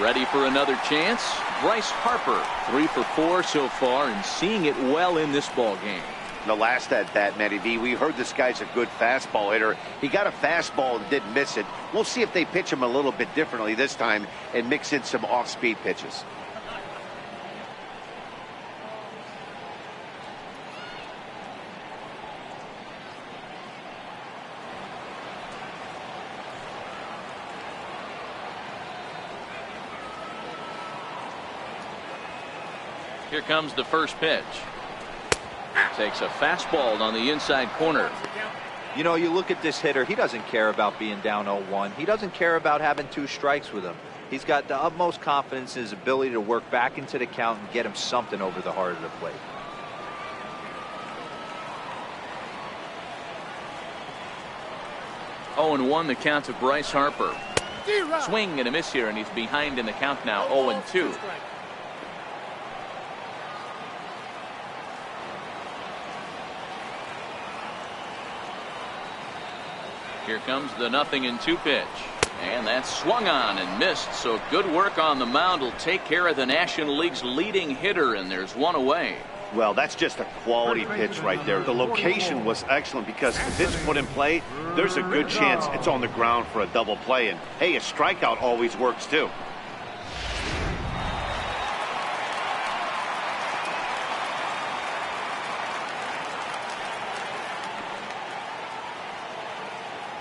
Ready for another chance? Bryce Harper, 3 for 4 so far, and seeing it well in this ball game. The last at bat, Matty V, we heard this guy's a good fastball hitter. He got a fastball and didn't miss it. We'll see if they pitch him a little bit differently this time and mix in some off-speed pitches. Here comes the first pitch. Takes a fastball on the inside corner. You know, you look at this hitter, he doesn't care about being down 0-1. He doesn't care about having 2 strikes with him. He's got the utmost confidence in his ability to work back into the count and get him something over the heart of the plate. Oh, and 1 the count to Bryce Harper. Swing and a miss here, and he's behind in the count now. 0-2. Here comes the 0-2 pitch. And that's swung on and missed. So good work on the mound will take care of the National League's leading hitter, and there's 1 away. Well, that's just a quality pitch right there. The location was excellent because if it's put in play, there's a good chance it's on the ground for a double play. And hey, a strikeout always works too.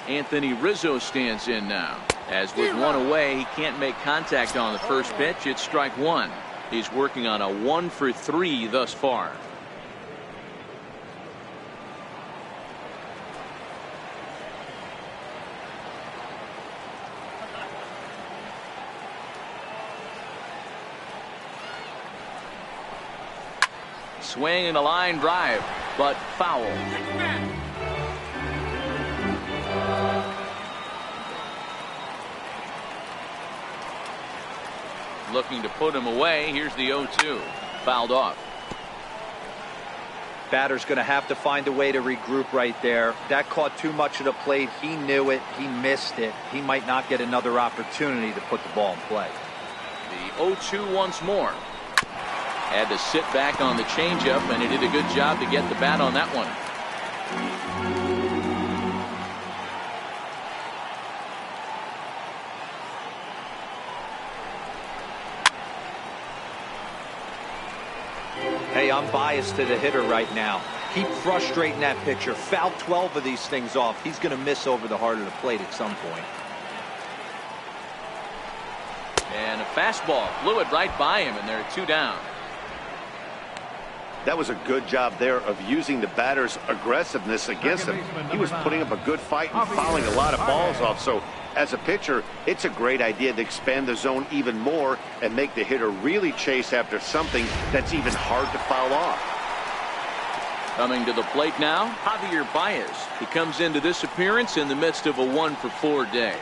Anthony Rizzo stands in now. As with 1 away, he can't make contact on the first pitch. It's strike 1. He's working on a 1 for 3 thus far. Swing and a line drive, but foul. Looking to put him away. Here's the 0-2. Fouled off. Batter's going to have to find a way to regroup right there. That caught too much of the plate. He knew it. He missed it. He might not get another opportunity to put the ball in play. The 0-2 once more. Had to sit back on the changeup, and he did a good job to get the bat on that one. Hey, I'm biased to the hitter right now. Keep frustrating that pitcher. Foul 12 of these things off. He's going to miss over the heart of the plate at some point. And a fastball flew it right by him, and there are 2 down. That was a good job there of using the batter's aggressiveness against him. He was putting up a good fight and fouling a lot of balls off. So as a pitcher, it's a great idea to expand the zone even more and make the hitter really chase after something that's even hard to foul off. Coming to the plate now, Javier Baez. He comes into this appearance in the midst of a 1 for 4 day.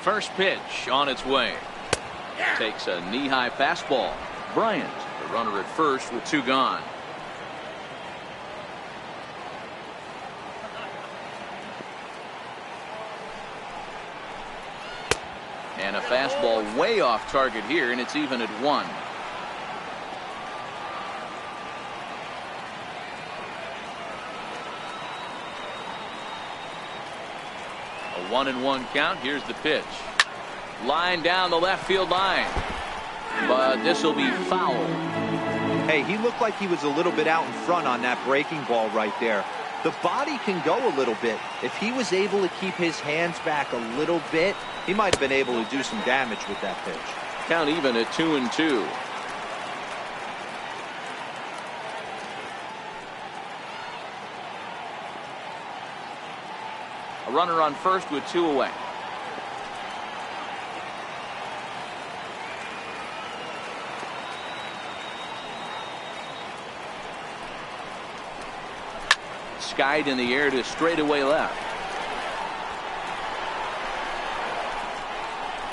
First pitch on its way. Takes a knee-high fastball. Bryant, the runner at first with 2 gone. And a fastball way off target here, and it's even at 1. A 1-1 count. Here's the pitch. Line down the left field line. But this will be foul. Hey, he looked like he was a little bit out in front on that breaking ball right there. The body can go a little bit. If he was able to keep his hands back a little bit, he might have been able to do some damage with that pitch. Count even at 2-2. A runner on first with 2 away. Skied in the air to straightaway left.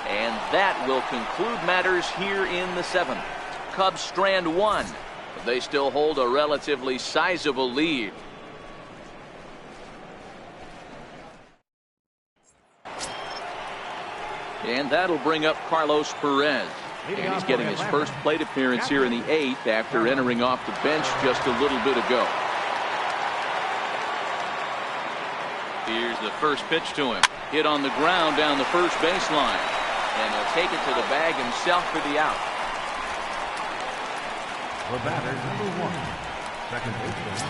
And that will conclude matters here in the 7th. Cubs strand 1, but they still hold a relatively sizable lead. And that'll bring up Carlos Perez. And he's getting his first plate appearance here in the 8th after entering off the bench just a little bit ago. Here's the first pitch to him. Hit on the ground down the first baseline. And he'll take it to the bag himself for the out. The batter, number 1, second baseman,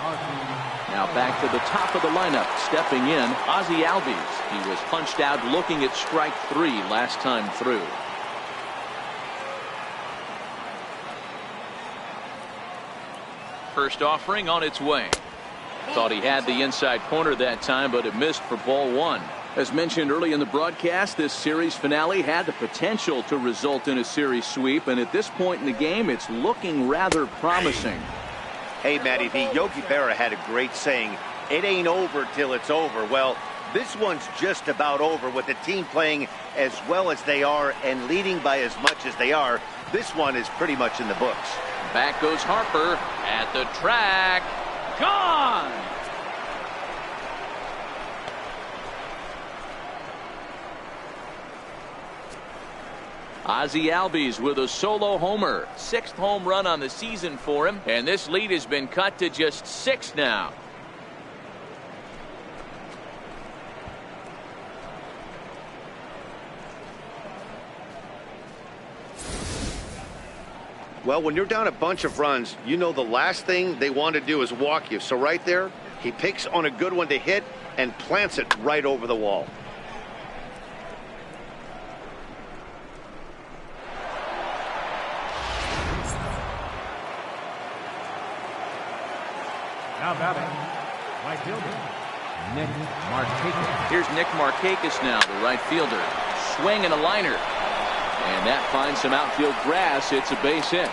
Ozzie. Now back to the top of the lineup. Stepping in, Ozzie Albies. He was punched out looking at strike 3 last time through. First offering on its way. Thought he had the inside corner that time, but it missed for ball 1. As mentioned early in the broadcast, this series finale had the potential to result in a series sweep, and at this point in the game, it's looking rather promising. Hey, Matty V, Yogi Berra had a great saying, it ain't over till it's over. Well, this one's just about over with the team playing as well as they are and leading by as much as they are. This one is pretty much in the books. Back goes Harper at the track. Gone! Ozzie Albies with a solo homer. 6th home run on the season for him, and this lead has been cut to just 6 now. Well, when you're down a bunch of runs, you know the last thing they want to do is walk you. So right there, he picks on a good one to hit and plants it right over the wall. Now batting, right fielder, Nick Markakis. Here's Nick Markakis now, the right fielder. Swing and a liner. And that finds some outfield grass. It's a base hit.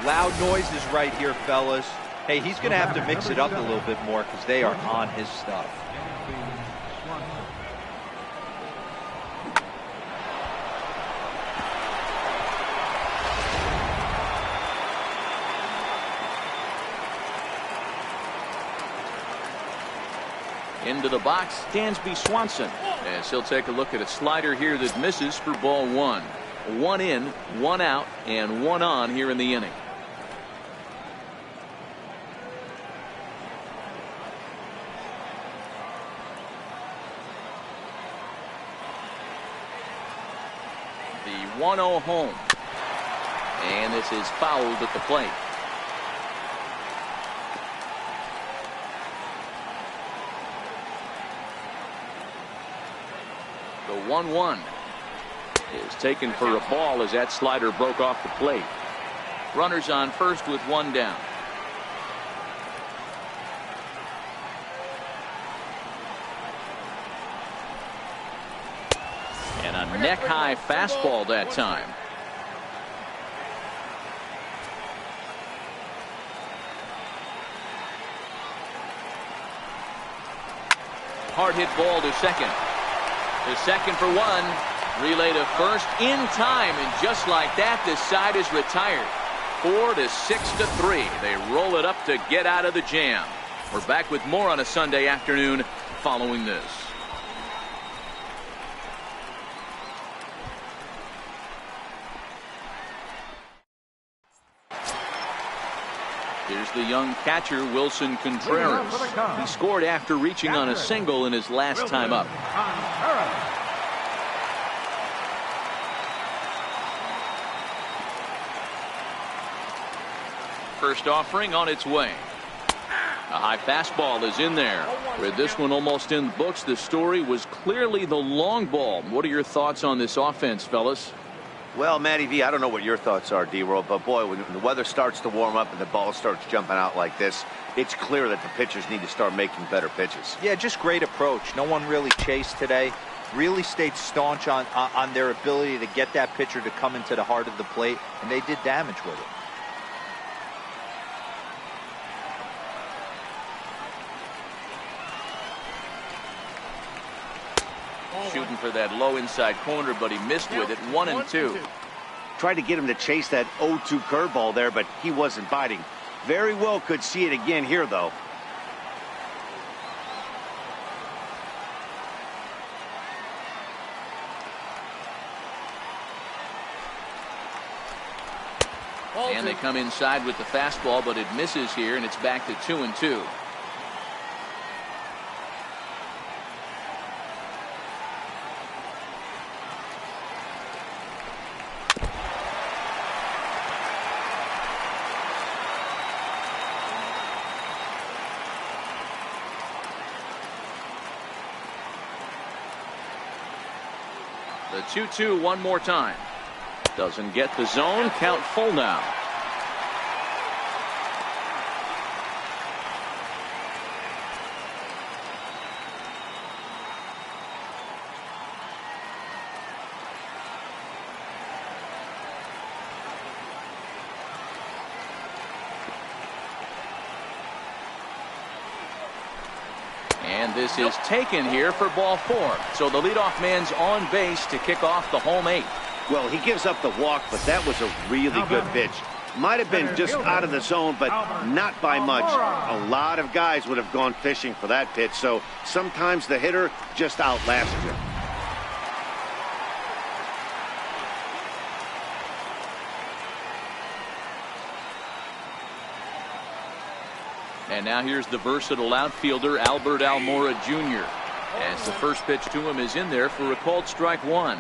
Loud noises right here, fellas. Hey, he's going to have to mix it up a little bit more because they are on his stuff. Into the box, Dansby Swanson. As he'll take a look at a slider here that misses for ball 1. 1 in, 1 out, and 1 on here in the inning. The 1-0 home. And this is fouled at the plate. The 1-1 is taken for a ball as that slider broke off the plate. Runners on first with 1 down. And a neck-high fastball that time. Hard hit ball to second. The second for one. Relay to first in time, and just like that, the side is retired. 4 to 6 to 3. They roll it up to get out of the jam. We're back with more on a Sunday afternoon following this. Here's the young catcher, Wilson Contreras. He scored after reaching on a single in his last time up. First offering on its way. A high fastball is in there. With this one almost in the books, the story was clearly the long ball. What are your thoughts on this offense, fellas? Well, Matty V, I don't know what your thoughts are, D-Roll, but boy, when the weather starts to warm up and the ball starts jumping out like this, it's clear that the pitchers need to start making better pitches. Yeah, just great approach. No one really chased today. Really stayed staunch on their ability to get that pitcher to come into the heart of the plate, and they did damage with it. Shooting for that low inside corner, but he missed with it. 1-2. Tried to get him to chase that 0-2 curveball there, but he wasn't biting. Very well could see it again here, though. And they come inside with the fastball, but it misses here, and it's back to 2-2. The 2-2 one more time. Doesn't get the zone. Count full now. And this is taken here for ball 4. So the leadoff man's on base to kick off the home 8. Well, he gives up the walk, but that was a really good pitch. Might have been just out of the zone, but not by much. A lot of guys would have gone fishing for that pitch, so sometimes the hitter just outlasts you. And now here's the versatile outfielder, Albert Almora Jr. As the first pitch to him is in there for a called strike 1.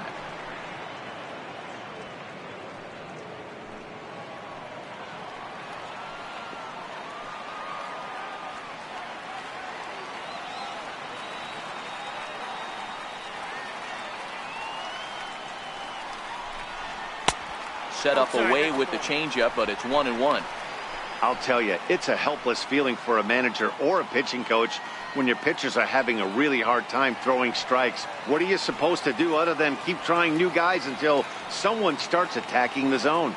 Set up away with the changeup, but it's 1-1. I'll tell you, it's a helpless feeling for a manager or a pitching coach when your pitchers are having a really hard time throwing strikes. What are you supposed to do other than keep trying new guys until someone starts attacking the zone?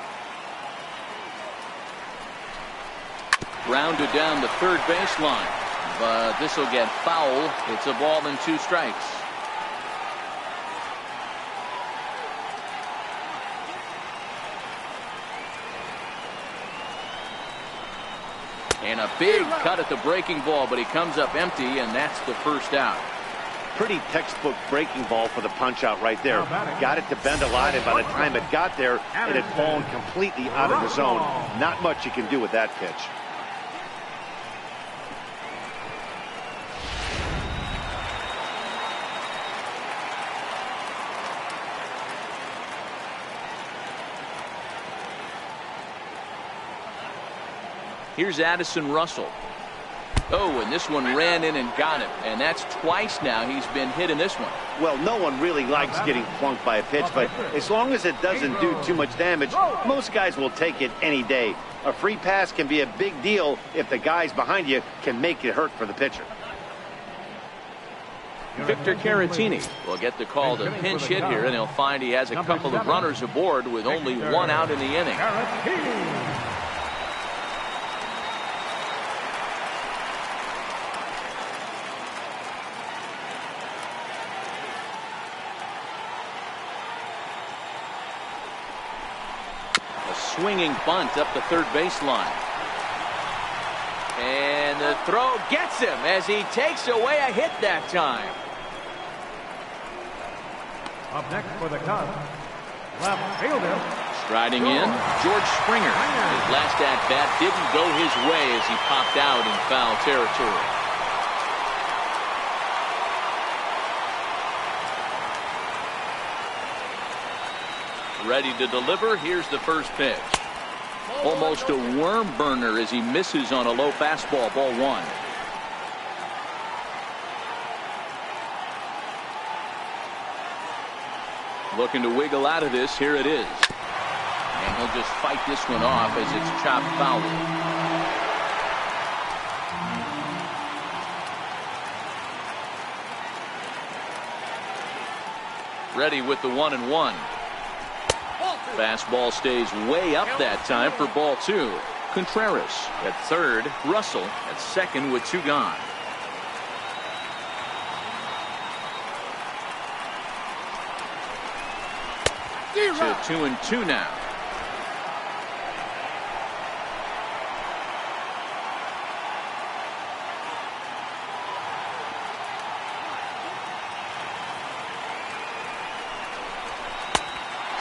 Grounded down the third baseline, but this will get foul. It's a ball and 2 strikes. And a big cut at the breaking ball, but he comes up empty, and that's the first out. Pretty textbook breaking ball for the punch out right there. Got it to bend a lot, and by the time it got there, it had fallen completely out of the zone. Not much you can do with that pitch. Here's Addison Russell. Oh, and this one ran in and got him. And that's twice now he's been hit in this one. Well, no one really likes getting plunked by a pitch, but as long as it doesn't do too much damage, most guys will take it any day. A free pass can be a big deal if the guys behind you can make it hurt for the pitcher. Victor Caratini will get the call to pinch hit here, and he'll find he has a couple of runners aboard with only 1 out in the inning. swinging bunt up the third baseline. And the throw gets him as he takes away a hit that time. Up next for the Cubs, left fielder. Striding in, George Springer. His last at-bat didn't go his way as he popped out in foul territory. Ready to deliver. Here's the first pitch. Almost a worm burner as he misses on a low fastball. Ball one. Looking to wiggle out of this. Here it is. And he'll just fight this one off as it's chopped foul. Ready with the 1-1. Fastball stays way up that time for ball two. Contreras at third. Russell at second with two gone. To 2-2 now.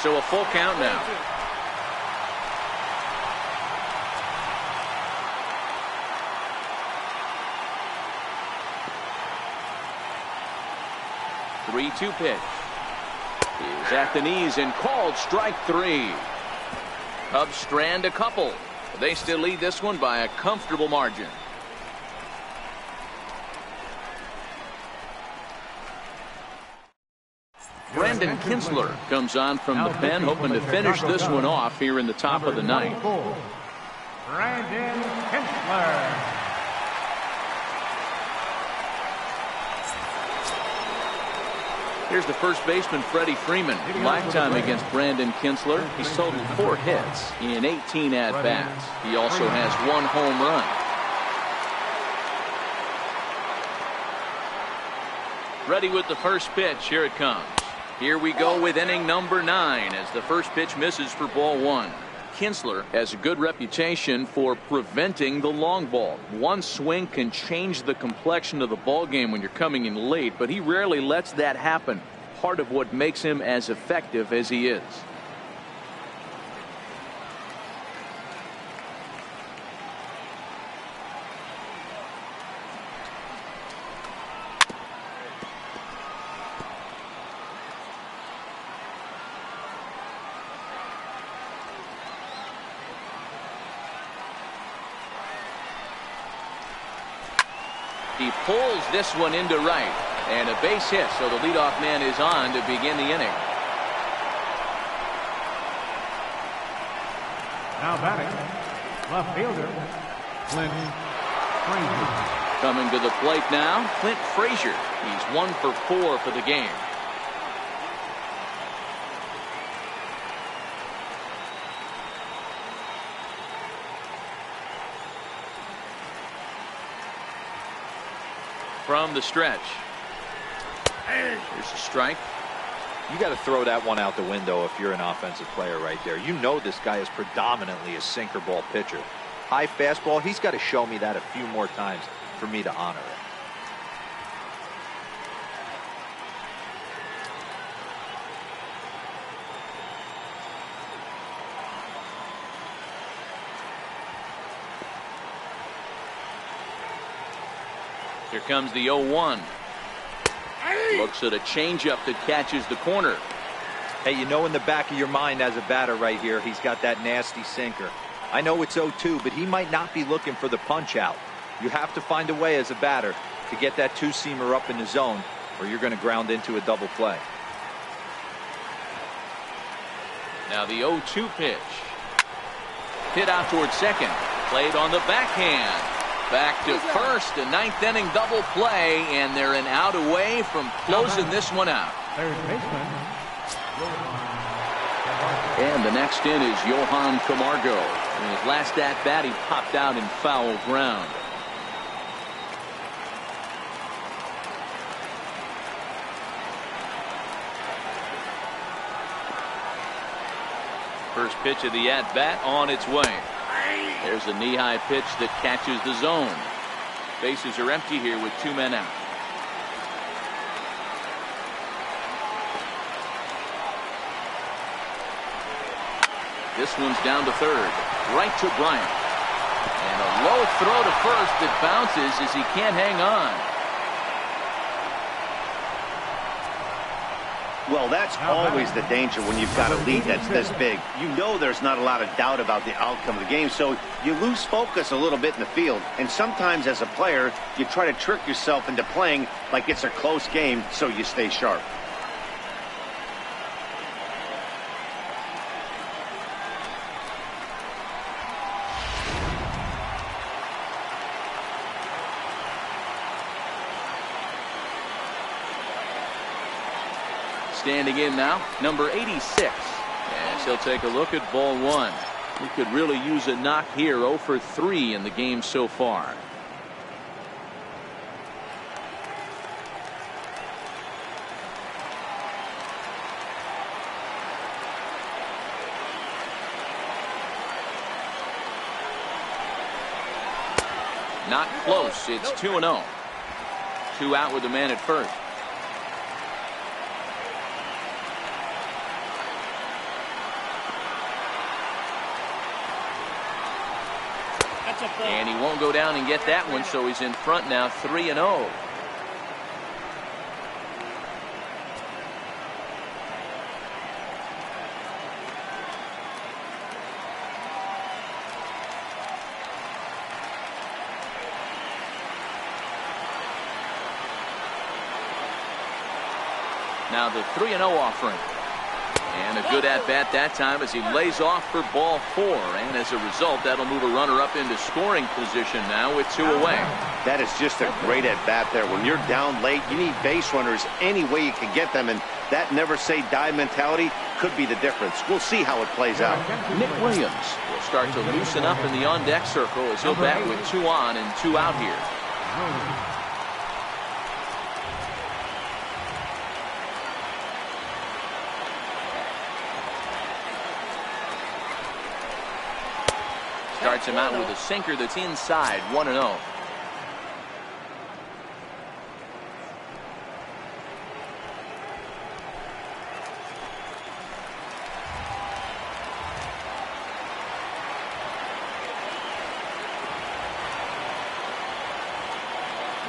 So a full count now. Three-two pitch. Is at the knees and called strike three. Cubs strand a couple. They still lead this one by a comfortable margin. Brandon Kintzler comes on from the pen, hoping to finish this one off here in the top of the ninth. Brandon Kintzler. Here's the first baseman, Freddie Freeman. Lifetime against Brandon Kintzler. He's totaled 4 hits in 18 at-bats. He also has 1 home run. Ready with the first pitch. Here it comes. Here we go with inning number 9 as the first pitch misses for ball 1. Kintzler has a good reputation for preventing the long ball. One swing can change the complexion of the ball game when you're coming in late, but he rarely lets that happen. Part of what makes him as effective as he is. He pulls this one into right, and a base hit, so the leadoff man is on to begin the inning. Now batting, left fielder, Clint Frazier. Coming to the plate now, Clint Frazier. He's 1 for 4 for the game. From the stretch. Here's a strike. You got to throw that one out the window if you're an offensive player right there. You know this guy is predominantly a sinker ball pitcher. High fastball, he's got to show me that a few more times for me to honor it. Here comes the 0-1. Looks at a changeup that catches the corner. Hey, you know in the back of your mind as a batter right here, he's got that nasty sinker. I know it's 0-2, but he might not be looking for the punch out. You have to find a way as a batter to get that two-seamer up in the zone, or you're going to ground into a double play. Now the 0-2 pitch. Hit out towards second. Played on the backhand. Back to first, a ninth inning double play, and they're an out away from closing this one out. Third baseman. And the next in is Johan Camargo. In his last at bat, he popped out in foul ground. First pitch of the at-bat on its way. There's a knee-high pitch that catches the zone. Bases are empty here with 2 men out. This one's down to third. Right to Bryant. And a low throw to first that bounces as he can't hang on. Well, that's always the danger when you've got a lead that's this big. You know there's not a lot of doubt about the outcome of the game, so you lose focus a little bit in the field. And sometimes as a player, you try to trick yourself into playing like it's a close game so you stay sharp. Standing in now, number 86. As he'll take a look at ball one. He could really use a knock here. 0 for 3 in the game so far. Not close. It's 2-0. 2 out with the man at first. And he won't go down and get that one, so he's in front now, 3-0. Now the 3-0 offering. And a good at-bat that time as he lays off for ball 4. And as a result, that'll move a runner up into scoring position now with 2 away. That is just a great at-bat there. When you're down late, you need base runners any way you can get them. And that never-say-die mentality could be the difference. We'll see how it plays out. Nick Williams will start to loosen up in the on-deck circle as he'll bat with 2 on and 2 out here. Starts him out with a sinker that's inside, 1-0.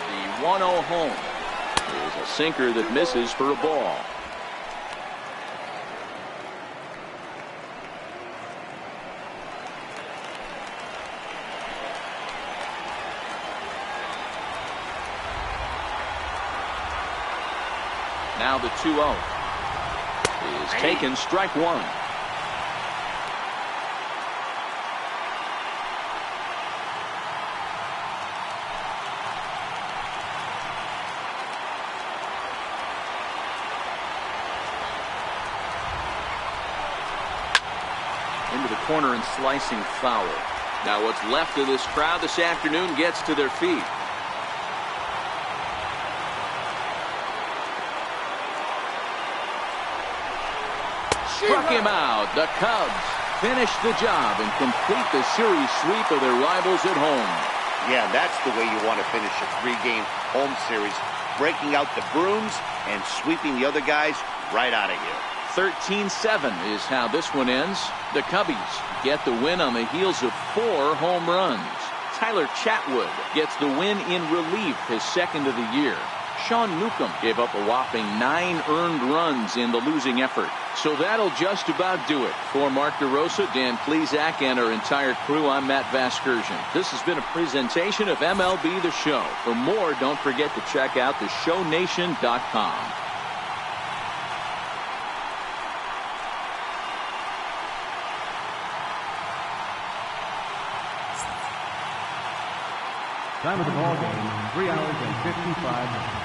The 1-0 home is a sinker that misses for a ball. Now the 2-0 is taken, strike 1. Into the corner and slicing foul. Now what's left of this crowd this afternoon gets to their feet. Struck him out. The Cubs finish the job and complete the series sweep of their rivals at home. Yeah, that's the way you want to finish a 3-game home series. Breaking out the brooms and sweeping the other guys right out of here. 13-7 is how this one ends. The Cubbies get the win on the heels of 4 home runs. Tyler Chatwood gets the win in relief, his second of the year. Sean Newcomb gave up a whopping 9 earned runs in the losing effort. So that'll just about do it. For Mark DeRosa, Dan Plesac, and our entire crew, I'm Matt Vasgersian. This has been a presentation of MLB The Show. For more, don't forget to check out theshownation.com. Time of the ball game, 3 hours and 55 minutes.